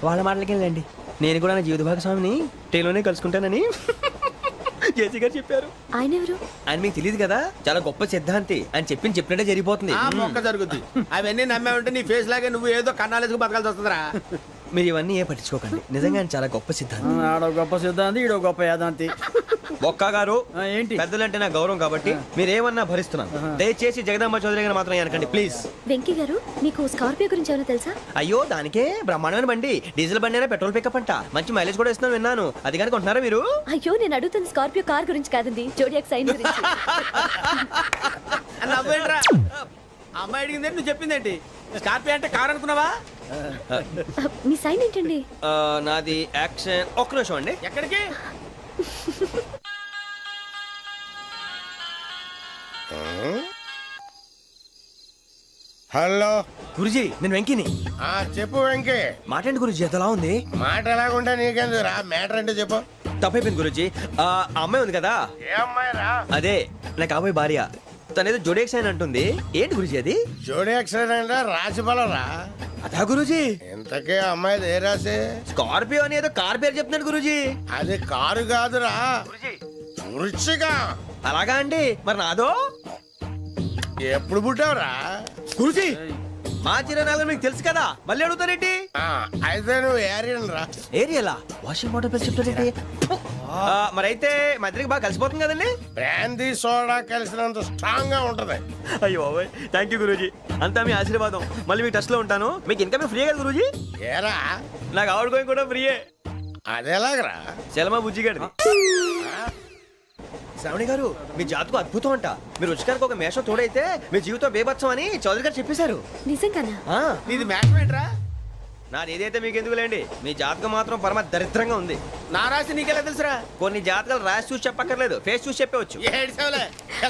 వాళ్ళ మాటలకి వెళ్ళండి, నేను కూడా నా జీవిత భాగస్వామిని ట్రైన్ లోనే కలుసుకుంటానని జేసీ గారు చెప్పారు. ఆయన ఎవరు? ఆయన మీకు తెలియదు కదా, చాలా గొప్ప సిద్ధాంతి. అని చెప్పినట్టే జరిగిపోతుంది. ఆ మొక్క జరుగుద్ది. అవన్నీ నమ్మే ఉంటే నీ ఫేస్ లాగే నువ్వు ఏదో కన్నాలేసుకు బతకాల్సి వస్తుందిరా. మీరు ఇవన్నీ ఏ పట్టించుకోకండి, నిజంగా ఆయన చాలా గొప్ప సిద్ధాంతి. ఆడో గొప్ప సిద్ధాంతి, ఈడో గొప్ప యాదాంతి. ఒక్క గారు, ఏంటి? పెద్దలంటే నా గౌరవం కాబట్టి మీరేమన్నా భరిస్తున్నాను. దయచేసి జగదాంబ చౌదరి గారు మాత్రం అనకండి ప్లీజ్. వెంకీ గారు, మీకు స్కార్పియో గురించి ఏమైనా తెలుసా? అయ్యో, దానికే బ్రహ్మాండమైన బండి, డీజిల్ బండి అయినా పెట్రోల్ పికప్ అంట, మంచి మైలేజ్ కూడా ఇస్తున్నాను విన్నాను. అది కనుక ఉంటున్నారా మీరు? అయ్యో, నేను అడుగుతుంది స్కార్పియో కార్ గురించి కాదండి, జోడియాక్ సైన్ గురించి. నవ్వేంట్రా? అమ్మాయి అడిగింది నువ్వు చెప్పిందేంటి? స్కార్పియో అంటే కార్ అనుకున్నావా? మీ సైన్ ఏంటండి? నాది యాక్షన్. ఒక్క నిమిషం అండి. ఎక్కడికి? హలో గురుజీ, నేను వెంకిని. చెప్పు వెంకీ. మాటండి గురుజీ, అదలా ఉంది. మాట ఎలాగుంటా నీకెందుకు రా, మ్యాటర్ అంటే చెప్పు. తప్పైపోయింది గురుజీ. ఆ అమ్మాయి ఉంది కదా, ఏ అమ్మాయి రా? అదే నా కాబోయే భార్య. తనేదో జోడేక్స్ అని అంటుంది. ఏంటి గురుజీ అది? జోడి యాక్సిడెంట్ రాసి రా. అదా గురుజీ? ఇంతకే అమ్మాయి ఏ రాసి? స్కార్పియో అని ఏదో కార్ పేరు చెప్తున్నాడు గురుజీ. అది కారు కాదురా, వృచ్చిక. అలాగా అండి, మరి నాదో? ఎప్పుడు పుట్టావురా? గురుజీ, మా చిరనాలు మీకు తెలుసు కదా, మళ్ళీ అడుగుతారేంటి? అయితే నువ్వు ఏరియన్ రా. ఏరియాలా? వాషింగ్ వాటర్ పేరు చెప్తారేంటి? మరైతే మా ఇద్దరికి బాగా కలిసిపోతుంది కదండి. బ్రాందీ సోడా కలిసినంత స్ట్రాంగ్ గా ఉంటది. అయ్యో థ్యాంక్ యూ గురూజీ, అంతా మీ ఆశీర్వాదం. మళ్ళీ మీకు టచ్ లో ఉంటాను. మీకు ఇన్కమ్ ఫ్రీ కదా గురూజీ? ఏరా, నాకు అవుట్ గోయింగ్ కూడా ఫ్రీయే. అదేలాగరా? చలమా బుజ్జి గారిది. శ్రావణి గారు, మీ జాతకు అద్భుతం అంట. మీరు రుచికారికి ఒక మేషం తోడైతే మీ జీవితం బేబత్సం అని చౌదరి గారు చెప్పేశారు. నిజంగానా? నీది మ్యాచ్ ఏంట్రా? నాది ఏదైతే మీకు ఎందుకు లేండి, మీ జాతకం మాత్రం పరమ దరిద్రంగా ఉంది. నా రాసి నీకెలా తెలుసురా? కొన్ని జాతకాలు రాసి చూసి చెప్పక్కర్లేదు, ఫేస్ చూసి చెప్పవచ్చు.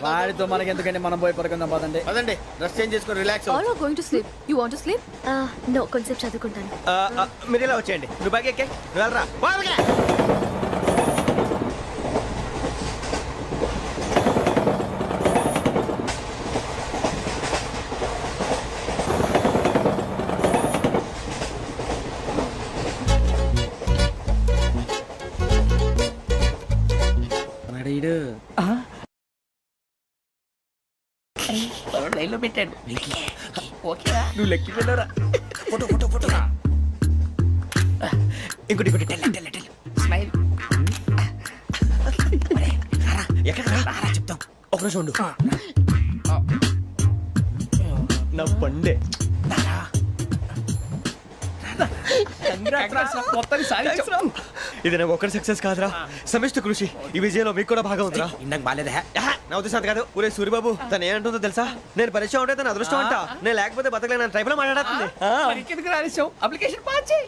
వాడితో మనకి ఎందుకంటే మనం పోయి పడుకుందాం పదండి. పదండి, డ్రెస్ చేంజ్ చేసుకొని relax. All are going to sleep. You want to sleep? No, కొంచెం చదువుకుంటాను. మీరు ఇలా వచ్చేయండి. నువ్వు బాగా ఎక్కే, నువ్వు వెళ్ళరా. లైన్లో పెట్టాడు. ఓకేనా? నువ్వు లెక్కి వెళ్ళరా. Photo photo photo. ఇంకోటి ఇంకోటి. Tell smile. ఎక్కడ రారా చెప్తాం. ఒక నిమిషం ఉండు. నా పండే. ఇది నాకు ఒక్కరి సక్సెస్ కాదురా, సమిష్టి కృషి. ఈ విజయంలో మీకు కూడా భాగం ఉందిరా. ఇందాక బాలేదా? నా ఉద్దేశం కాదు. ఊరే సూర్యబాబు, తను ఏమంటుందో తెలుసా? నేను పరిచయం ఉంటే తన అదృష్టం అంట, నేను లేకపోతే బతకలేను ట్రైబ్ లో మాట్లాడుతుంది. అప్లికేషన్ పాస్ చేయి.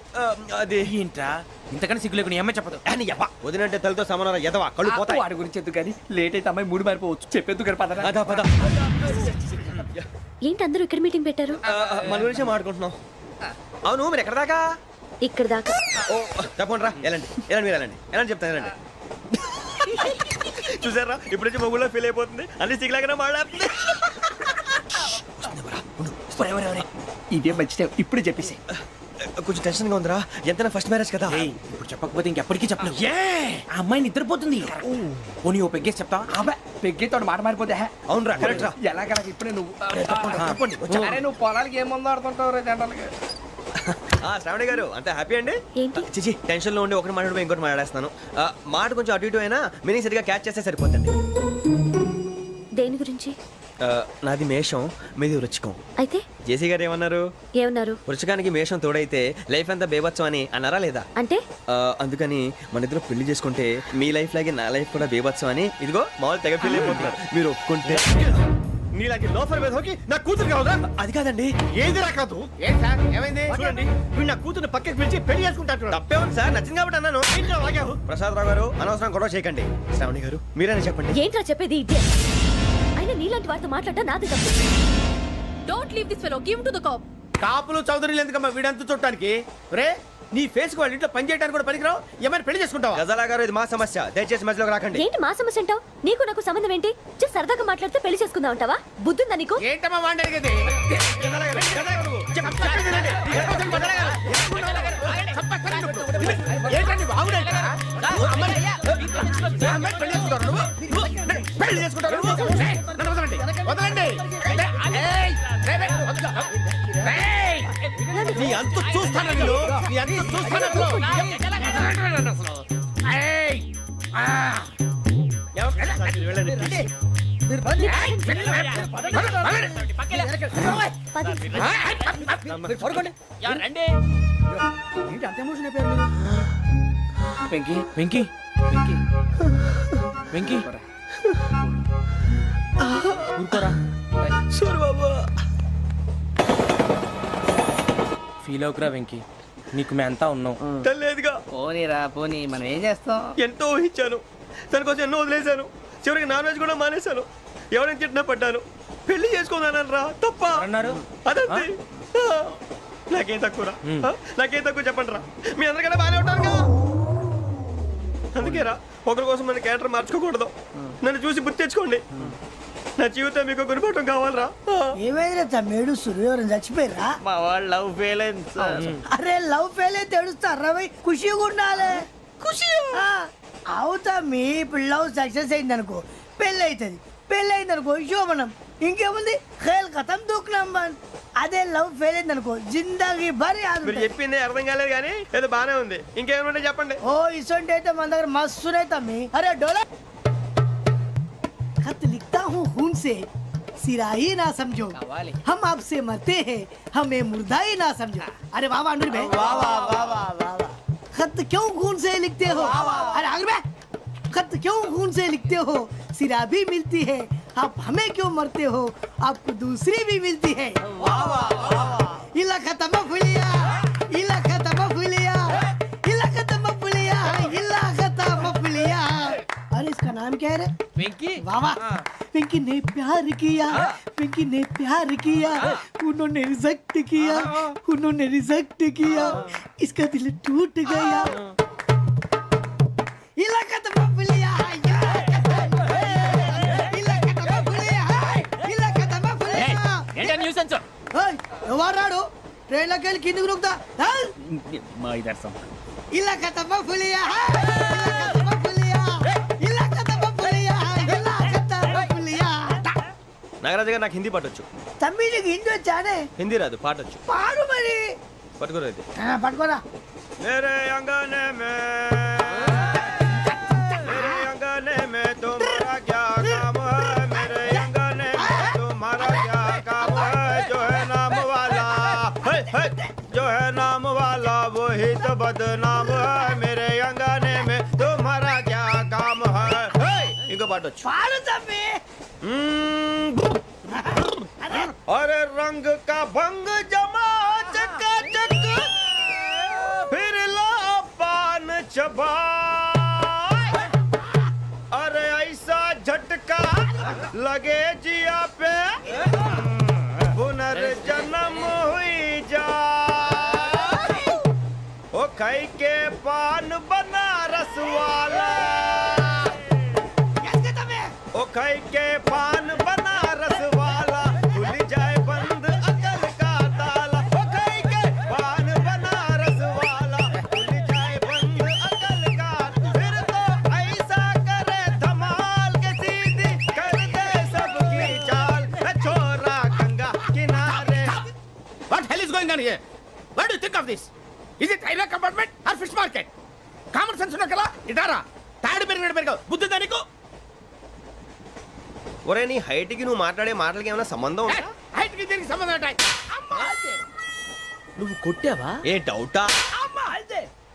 అది ఏంట్రా ఇంతకన్నా సిగ్గు లేకుండా ఏమై చెప్పదు. వదినంటే తలతో సమానం ఎదవా, కళ్ళు పోతాయి. వాడి గురించి ఎందుకు కానీ లేట్ అయితే అమ్మాయి మూడు మారిపోవచ్చు. చెప్పేందుకు గారు పద. అదా పద. ఏంటి అందరూ ఇక్కడ మీటింగ్ పెట్టారు? మన గురించే మాట్లాడుకుంటున్నాం. అవును, మీరు ఎక్కడ దాకా? ఇక్కడ దాకా. ఓ తప్పకుండా రా, వెళ్ళండి వెళ్ళండి మీరు వెళ్ళండి వెళ్ళండి చెప్తాను వెళ్ళండి. చూసారా ఇప్పుడు నుంచి మొగుల్లో ఫీల్ అయిపోతుంది, అన్ని సిగ్లాగానే మాట్లాడుతుంది. ఇదే మంచి టైం, ఇప్పుడే చెప్పేసి. కొంచెం టెన్షన్ గా ఉందిరా, ఎంతైనా ఫస్ట్ మ్యారేజ్ కదా. ఇప్పుడు చెప్పకపోతే ఇంకెప్పటికీ చెప్పలేవు. ఆ అమ్మాయి నిద్రపోతుంది. పోనీ ఓ పెగ్గేసి చెప్తా. పెగ్గేతో మాట మారిపోతే. అవునరా కరెక్ట్ రా. ఎలాగలా ఇప్పుడే నువ్వు అరే నువ్వు పొలాలకి ఏముందో ఆడుతుంటావు రే జనరల్గా. శ్రావణి గారు అంత హ్యాపీ అండి? ఏంటి? చిచి టెన్షన్ లో ఉండి ఒకటి మాట్లాడిపోయి ఇంకోటి మాట్లాడేస్తున్నాను. మాట కొంచెం అటు ఇటు అయినా మీనింగ్ సరిగా క్యాచ్ చేస్తే సరిపోతుంది. దేని గురించి? నాది మేషం, మీది వృచ్చికం. అయితే జేసీ గారు ఏమన్నారు? ఏమన్నారు? వృచ్చికానికి మేషం తోడైతే లైఫ్ అంతా బేబత్సం అని అన్నారా లేదా? అంటే అందుకని మన ఇద్దరు పెళ్లి చేసుకుంటే మీ లైఫ్ లాగే నా లైఫ్ కూడా బేబత్సం అని ఇదిగో మామూలు తెగ పెళ్లి అయిపోతున్నారు. మీరు ఒప్పుకుంటే నీలాంటి లోఫర్ మీద హోకి నా కూతురు కావదా? అది కాదండి. ఏది రాకదు. ఏం సార్ ఏమైంది? చూడండి వీడు నా కూతురు పక్కకి పిలిచి పెళ్లి చేసుకుంటాడు. తప్పే ఉంది సార్, నచ్చింది కాబట్టి అన్నాను. ప్రసాద్ రావు గారు అనవసరం గొడవ చేయకండి. శ్రావణి గారు మీరైనా చెప్పండి. ఏంట్రా చెప్పేది? ఇదే అయినా నీలాంటి వారితో మాట్లాడటం నాది తప్పు. Don't leave this fellow. Give him to the cop. కాపులు చౌదరులు ఎందుకమ్మా వీడంతా చూడటానికి? రే నీ ఫేస్ కు వాళ్ళ ఇంట్లో పని చేయడానికి కూడా పనికిరావు. ఏమైనా పెళ్లి చేసుకుంటావా? గజాలా గారు ఇది మా సమస్య, దయచేసి మధ్యలోకి రాకండి. ఏంటి మా సమస్య అంటావు? నీకు నాకు సంబంధం ఏంటి? జస్ట్ సరదాగా మాట్లాడితే పెళ్లి చేసుకుందాం అంటావా? బుద్ధుందా నీకు? ఏంటమ్మా వాడేది? ఏంటండి పెళ్లి చేసుకుంటారు? వదలండి. నీ అంత చూస్తాను నేను, నీ అంత చూస్తాను అసలు. వెంకీ వెంకీ వెంకీ వెంకీ ఊరుకోరా. ఫీల్ అవుకురా వెంకీ, నీకు మేమంతా ఉన్నాం. తెలియదుగా. పోనీరా పోనీ, మనం ఏం చేస్తాం? ఎంతో ఊహించాను, తన కోసం ఎన్నో వదిలేశాను, చివరికి నాన్ వెజ్ కూడా మానేశాను. ఎవరైనా తిట్టినా పడ్డాను. పెళ్లి చేసుకున్నాను రా, తప్ప అన్నారు. అదంతే. నాకేం తక్కువరా? నాకేం తక్కువ చెప్పండి రా. మీ అందరికన్నా బాగానే ఉంటారుగా. అందుకే రా, ఒకరి కోసం మన క్యారెక్టర్ మార్చుకోకూడదు. నన్ను చూసి గుర్తు తెచ్చుకోండి. నా జీవితం మీకు గురిపటం కావాలరా. ఏమైనా తమ్మేడు సూర్యవరం చచ్చిపోయిరా? మా వాళ్ళు లవ్ ఫెయిల్ అయింది సార్. అరే లవ్ ఫెయిల్ అయితే ఏడుస్తారా? ఖుషిగా ఉండాలి. ఖుషి అవుతా. మీ ఇప్పుడు లవ్ సక్సెస్ అయింది అనుకో పెళ్ళి అవుతుంది. పెళ్ళి అయింది అనుకో శోభనం. ఇంకేముంది? ఖేల్ కథం దూకునాం బాన్. అదే లవ్ ఫెయిల్ అయింది అనుకో జిందాగీ భారీ. మీరు చెప్పింది అర్థం కాలేదు కానీ ఏదో బానే ఉంది. ఇంకేమైనా చెప్పండి. ఓ ఇసొంటి అయితే మన దగ్గర మస్తునే తమ్మి. అరే డోలా खत लिखता हूँ खून से, सिरा ही ना समझो, हम आपसे मरते हैं, हमें मुर्दा ही ना समझो. अरे वाह वाह अनुर भाई, वाह वाह वाह वाह वाह. खत क्यों खून से लिखते हो? अरे अनुर भाई, खत क्यों खून से लिखते हो? सिरा भी मिलती है, आप हमें क्यों मरते हो? आपको दूसरी भी मिलती है. वाह वाह वाह. इला खत्म फुलिया, इला खत्म फुलिया, इला खत्म फुलिया, इला खत्म फुलिया. अरे इसका नाम क्या है रे? पिंकी. वाह वाह. पिंकी ने प्यार किया, पिंकी ने प्यार किया, उन्होंने रिजेक्ट किया, उन्होंने रिजेक्ट किया, इसका दिल टूट गया. इलाका तो बबलिया, इलाका तो बबलिया, इलाका तो बबलिया. ఏంటా న్యూసెన్స్? ओए ఎవరు రాడు? ట్రైన్ లోకి వెళ్ళి కిందికి రుకుతా. మా ఇదర్సం. इलाका तो बबलिया, इलाका तो बबलिया, इलाका तो बबलिया, इलाका तो बबलिया. నాగరాజు గారు నాకు హిందీ పాటొచ్చు. తమ్మి నీకు హిందీ వచ్చానే? హిందీ రాదు, పాటొచ్చు. పాడు మరి. పట్టుకోరా ఇది. పట్టుకోరా. मेरे अंगने में, मेरे अंगने में तुम्हारा क्या काम है? मेरे अंगने में तुम्हारा क्या काम है? जो है नाम वाला, जो है नाम वाला वही तो बदनाम है. मेरे अंगने में तुम्हारा क्या काम है? इनको पाटो. పాడు తమ్మి. अरे रंग का भंग जमा चकाचक, फिर ला पान चबा. अरे ऐसा झटका लगे जिया पे, पुनर्जन्म हुई जा. ओ खाई के पान बनारस वाला ओ खाई के पान बनारस वाला खुल जाए बंद अकल का ताला ओ खाई के पान बनारस वाला खुल जाए बंद अकल का फिर तो ऐसा करे धमाल के सीधी कर दे सबकी चाल छोरा गंगा किनारे What hell is going on here? What do you think of this? Is it railway compartment or fish market? Common sense ఉన్నా కదా ఇటారా తాడు పెరిగాడు బుద్ధి దానికి ఒరే నీ హైట్ కి నువ్వు మాట్లాడే మాటలకి ఏమైనా సంబంధం ఉందా హైట్ కి దీనికి సంబంధం ఉంటాయి నువ్వు కొట్టావా? ఏ డౌటా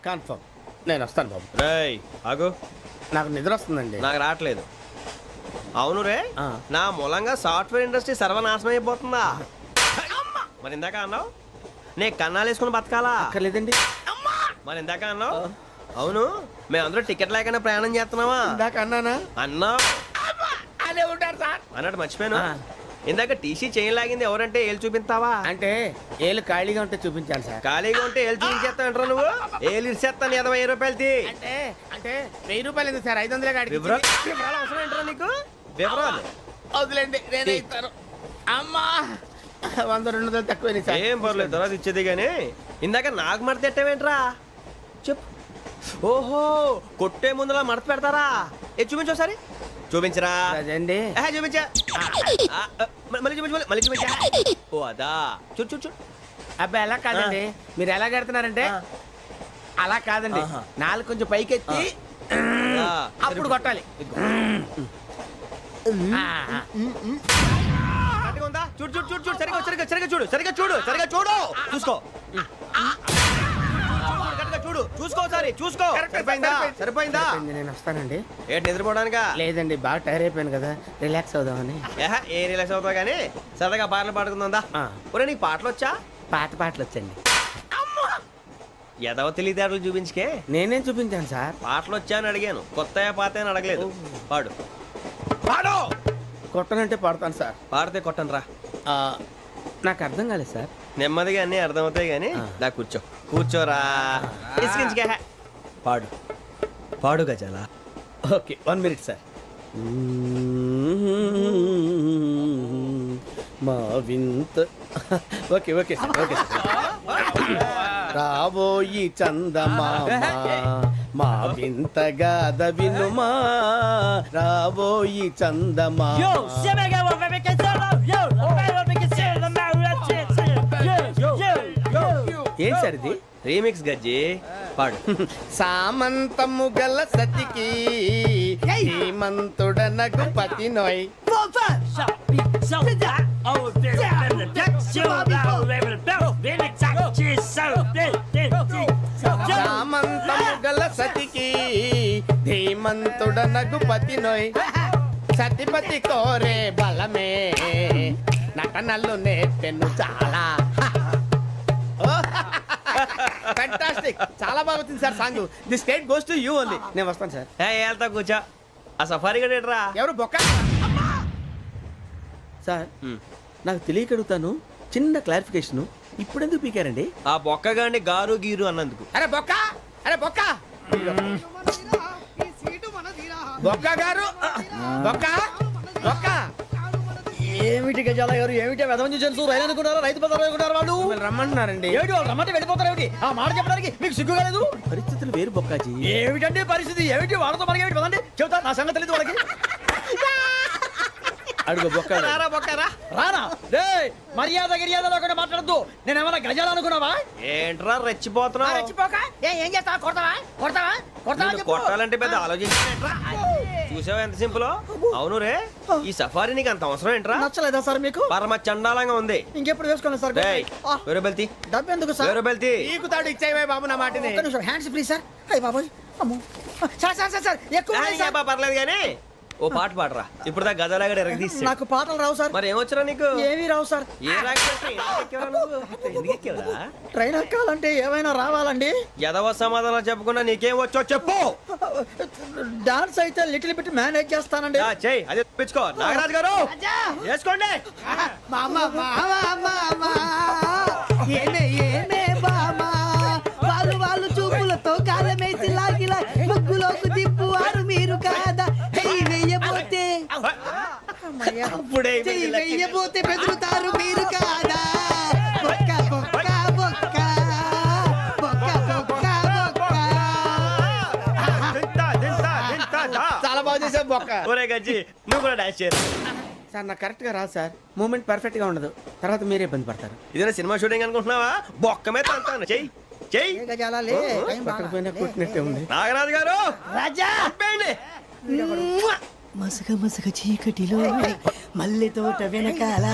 కన్ఫర్మ్ నేను వస్తాను బాబు రేయ్ ఆగు నాకు నిద్ర వస్తుందండి నాకు రావట్లేదు అవును రే ఆ. నా మూలంగా సాఫ్ట్వేర్ ఇండస్ట్రీ సర్వనాశనం అయిపోతుందా మరి ఇందాక అన్నావు నే కన్నాలు వేసుకుని బతకాలా అక్కర్లేదండి. మరి ఇందాక అన్నావు అవును మేమందరూ టికెట్ లేకుండా ప్రయాణం చేస్తున్నావా ఇందాక అన్నానా అన్నావు అదే ఉంటారు సార్ అన్నట్టు మర్చిపోయాను ఆ. ఇందాక టీసీ చేయి లాగింది ఎవరంటే ఏళ్ళు చూపిస్తావా అంటే ఏళ్ళు ఖాళీగా ఉంటే చూపించాను సార్ ఖాళీగా ఉంటే ఏళ్ళు చూపించేస్తావు నువ్వు ఏళ్ళు ఇచ్చేస్తాను 20 రూపాయలది అంటే అంటే 1000 రూపాయలు ఎందుకు సార్ 500 కాడికి వివరాలు వివరాలు అవసరం ఏంట్రా నీకు వివరాలు వదిలేండి నేనే ఇస్తాను అమ్మా 100 200 తక్కువ సార్ ఏం పర్లేదు తర్వాత ఇచ్చేది కానీ ఇందాక నాకు మడత ఎట్టవేంట్రా చెప్పు ఓహో కొట్టే ముందులా మడత పెడతారా ఏ చూపించు ఒకసారి చూపించరా అదండి చూపించా మళ్ళీ చూపించు మళ్ళీ చూపించా ఓ అదా చూడు చూడు చూడు అబ్బాయి ఎలా కాదండి మీరు ఎలా కడుతున్నారంటే అలా కాదండి ఆహా. నాలుగు కొంచెం పైకెత్తి ఆ, అప్పుడు కొట్టాలి ఆ, కరెక్ట్గా ఉందా చూడు చూడు చూడు చూడు సరిగా సరిగా సరిగా చూడు సరిగా చూడు సరిగా చూడు చూసుకో కరెక్ట్గా చూడు చూసుకో ఒకసారి చూసుకో సరిపోయిందా సరిపోయిందా సరిపోయింది, నేను వస్తానండి ఏంటి నిద్రపోవడానికా లేదండి బాగా టైర్ అయిపోయాను కదా రిలాక్స్ అవుదామని ఏ రిలాక్స్ అవుతావు కానీ సరదాగా పాటలు పాడుకుందా ఆ. ఒరే నీకు పాటలు వచ్చా పాత పాటలు వచ్చండి ఎదవ తెలివితేటలు చూపించుకే నేనేం చూపించాను సార్ పాటలు వచ్చా అని అడిగాను కొత్త పాత అని అడగలేదు పాడు పాడు కొట్టనంటే పడతాను సార్ పాడితే కొట్టను రా నాకు అర్థం కాలేదు సార్ నెమ్మదిగా అన్నీ అర్థమవుతాయి కానీ నా కూర్చో కూర్చోరా ఇసుకించుకే పాడు పాడు గజాల ఓకే 1 మినిట్ సార్ మా వింత okay okay sir okay sir రాబోయి చందమామ మా వింతగా వినుమా రాబోయి చందమామ ఏం సార్ ఇది రీమిక్స్ గజ్జి పాడు సామంతము గల సతికి హేమంతుడనగు పతి నోయ్ సామంతము గల సతికి ధీమంతుడనగు పతి నోయ్ సతిపతి కోరే బలమే నటనలు నేర్పెను చాలా ఫ్యాంటాస్టిక్ చాలా బాగా వచ్చింది sir song the state goes to you only నేను వస్తాను సార్ వెళ్తా కూర్చో ఆ సఫారీ గడేట్రా ఎవరు బొక్క సార్ నాకు తెలియక అడుగుతాను చిన్న క్లారిఫికేషన్ ఇప్పుడు ఎందుకు పీకారండి ఆ బొక్కగాండి గారు గీరు అన్నందుకు అరే బొక్క అరే బొక్క బొక్క గారు బొక్క బొక్క ఏమిటి గజాల గారు ఏమిటి వెదవం చూసాను రైలు అనుకున్నారా రైతు బజార్ అనుకున్నారు వాళ్ళు మిమ్మల్ని రమ్మంటున్నారండి ఏమిటి వాళ్ళు రమ్మంటే వెళ్ళిపోతారు ఏమిటి ఆ మాట చెప్పడానికి మీకు సిగ్గు కాలేదు పరిస్థితులు వేరు బొక్కాజీ. ఏమిటండి పరిస్థితి ఏమిటి వాళ్ళతో మనకి ఏమిటి పదండి చెబుతా నా సంగతి తెలియదు వాళ్ళకి అడుగు బొక్క రారా బొక్కరా రానా రే మర్యాద గిర్యాద లేకుండా మాట్లాడద్దు నేను ఏమైనా గజాలు అనుకున్నావా ఏంట్రా రెచ్చిపోతున్నావు రెచ్చిపోక ఏం చేస్తావా కొడతావా కొడతావా కొడతావా నిన్ను చెప్పు. కొట్టాలంటే పెద్ద ఆలోచించేంట్రా చూసావా ఎంత సింపుల్ అవును రే ఈ సఫారీ నీకు అంత అవసరం ఏంట్రా నచ్చలేదా సార్ మీకు పరమ చండాలంగా ఉంది ఇంకెప్పుడు వేసుకోండి సార్ డేయ్, వేరే బెల్తి డబ్బు ఎందుకు సార్ వేరే బెల్తి నీకు తాడు ఇచ్చేవే బాబు నా మాటని ఒక్క నిమిషం హ్యాండ్స్ ఫ్రీ సార్ అయ్యి బాబోయ్ అమ్మో సార్ సార్ సార్ సార్ ఎక్కువ ఉన్నాయి సార్. పర్లేదు కానీ ఓ పాట పాడరా ఇప్పుడు దా గదలాగడ ఎరగ తీసి నాకు పాటలు రావు సార్ మరి ఏమొచ్చరా నీకు ఏమీ రావు సార్ ఏ రాకపోతే ఎందుకు ఎక్కేవరా ట్రైన్ ఎక్కాలంటే ఏమైనా రావాలండి ఎదవ సమాధానం చెప్పకుండా నీకేం వచ్చో చెప్పు డాన్స్ అయితే లిటిల్ బిట్ మేనేజ్ చేస్తానండి చెయ్యి అదే తెప్పించుకో నాగరాజు గారు వేసుకోండి మామ మామ మామ ఏమే ఏమే బామ వాళ్ళు వాళ్ళు చూపులతో కాలమేసి లాగిలా ముగ్గులోకి దిప్పువారు మీరు కాదా చెయ్యి వెయ్యబోతే చెయ్యి వెయ్యబోతే బెదురుతారు మీరు కాదా బొక్క బొక్క బొక్క బొక్క బొక్క బొక్క. చాలా బాగా చేసావు బొక్క. ఒరే గజ్జి నువ్వు కూడా డాన్స్ చేయరు. సార్ నాకు కరెక్ట్ గా రాదు సార్. మూమెంట్ పర్ఫెక్ట్ గా ఉండదు, తర్వాత మీరే ఇబ్బంది పడతారు. ఇదేనా సినిమా షూటింగ్ అనుకుంటున్నావా? బొక్క మీద అంటాను. చెయ్యి చెయ్యి. పక్కన పోయినా కొట్టినట్టే ఉంది. నాగరాజు గారు రాజా ఆపేయండి. మసక మసక చీకటిలో మల్లె తోట వెనకాల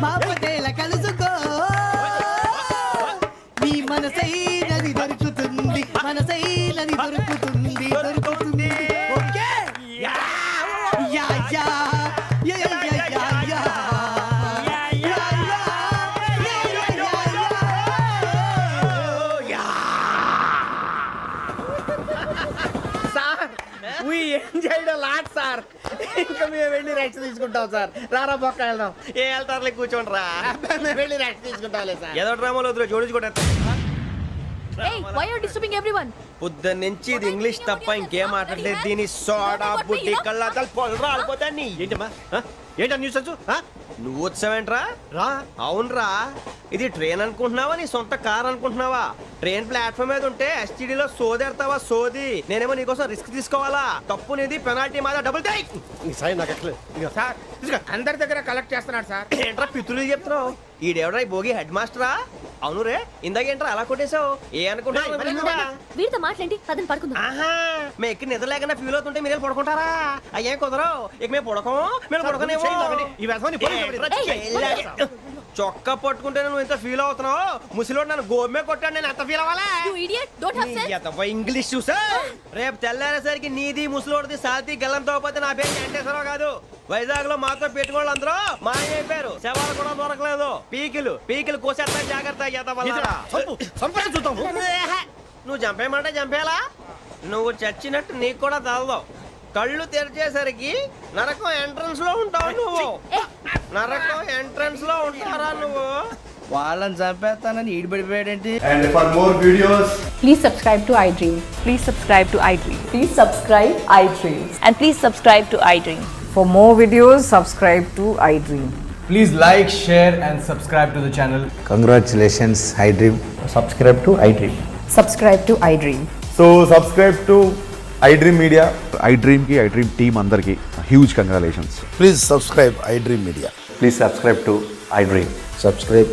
మా పటేల కలుసుకో మీ మనసైనది దొరుకుతుంది మనసైనది దొరుకుతుంది దొరుకుతుంది okay yeah yeah yeah yeah yeah yeah yeah We enjoyed a lot, sir. ఇంకా మేము వెళ్ళి రెస్ట్ తీసుకుంటాం సార్. రారా బొక్క వెళ్దాం. ఏ వెళ్తారులే కూర్చోండి రా. మేము వెళ్ళి రెస్ట్ తీసుకుంటాంలే సార్. ఏదో డ్రామాలో వద్దు జోడించుకుంటా. Hey, why are you disturbing everyone? పొద్దున్న నుంచి ఇది ఇంగ్లీష్ తప్ప ఇంకేం మాట్లాడలేదు. దీని సోడా బుద్ధి కళ్ళాతలు పొలరు ఆడిపోతాన్ని. ఏంటమ్మా ఏంటా న్యూస్ వచ్చు? నువ్వు వచ్చావేంట్రా? రా. అవునరా, ఇది ట్రైన్ అనుకుంటున్నావా నీ సొంత కార్ అనుకుంటున్నావా? ట్రైన్ ప్లాట్ఫామ్ మీద ఉంటే ఎస్టీడీలో సోదేడతావా సోది? నేనేమో నీకోసం రిస్క్ తీసుకోవాలా? తప్పు నీది, పెనాల్టీ మాదా, డబుల్ టై. సార్ అందరి దగ్గర కలెక్ట్ చేస్తున్నాడు సార్. ఏంట్రా పితులు చెప్తున్నావు? ఈడెవడ్రా ఈ భోగి హెడ్ మాస్టరా? అవును రే, ఇందాకేంట్రా అలా కొట్టేశావు? ఏ అనుకుంటున్నావు? వీరితో మాట్లాడి పదని పడుకుందాం. ఆహా, మేము ఎక్కడ నిద్ర లేకుండా ఫీల్ అవుతుంటే మీరే పడుకుంటారా? అయ్యే కుదరవు. ఇక మేము పడకం, మేము పడకనేమో. చొక్కా పట్టుకుంటే నువ్వు ఎంత ఫీల్ అవుతున్నావు? ముసలివాడు నన్ను గోమే కొట్టాడు, నేను ఎంత ఫీల్ అవ్వాలా? You idiot, don't have sense. English చూసా? రేపు తెల్లారేసరికి నీది ముసలోడిది సాతి గల్లంతో పోతే నా పేరు వెంకటేశ్వరరావు కాదు. వైజాగ్ లో మాతో పెట్టుకోళ్ళు అందరూ మాయమైపోయారు. శవాలు కూడా దొరకలేదు. పీకిలు కోసేస్తా జాగ్రత్త. నువ్వు చంపేయమంటే చంపేలా? నువ్వు చచ్చినట్టు నీకు కూడా తగదు. కళ్ళు తెరిచేసరికి నరకం ఎంట్రన్స్ లో ఉంటావు నువ్వు. నరకం ఎంట్రన్స్ లో ఉంటారా నువ్వు? వాళ్ళని చంపేస్తానని ఈడిపడిపోయాడేంటి? And for more videos, Please subscribe to iDream. Please subscribe to iDream. Please subscribe iDream. And please subscribe to iDream. For more videos, subscribe to iDream. please like, share and subscribe to the channel. Congratulations iDream. Subscribe to iDream. Subscribe to iDream. So subscribe to iDream Media. iDream కి iDream team అందరికి huge congratulations. Please subscribe iDream media. Please subscribe to iDream. Subscribe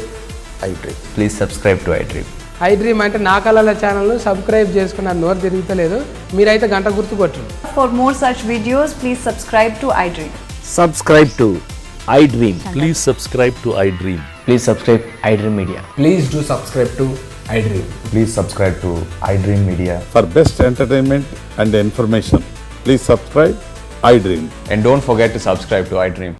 iDream. Please subscribe to iDream. iDream అంటే నా కళల channel subscribe చేసుకున్న నోరు తిరుగుతలేదు. మీరైతే గంట గుర్తు కొట్టండి. For more such videos, please subscribe to iDream. Subscribe to iDream. Please subscribe to iDream. Please subscribe iDream media. Please do subscribe to iDream. Please subscribe to iDream media. For best entertainment and information please subscribe iDream. And don't forget to subscribe to iDream.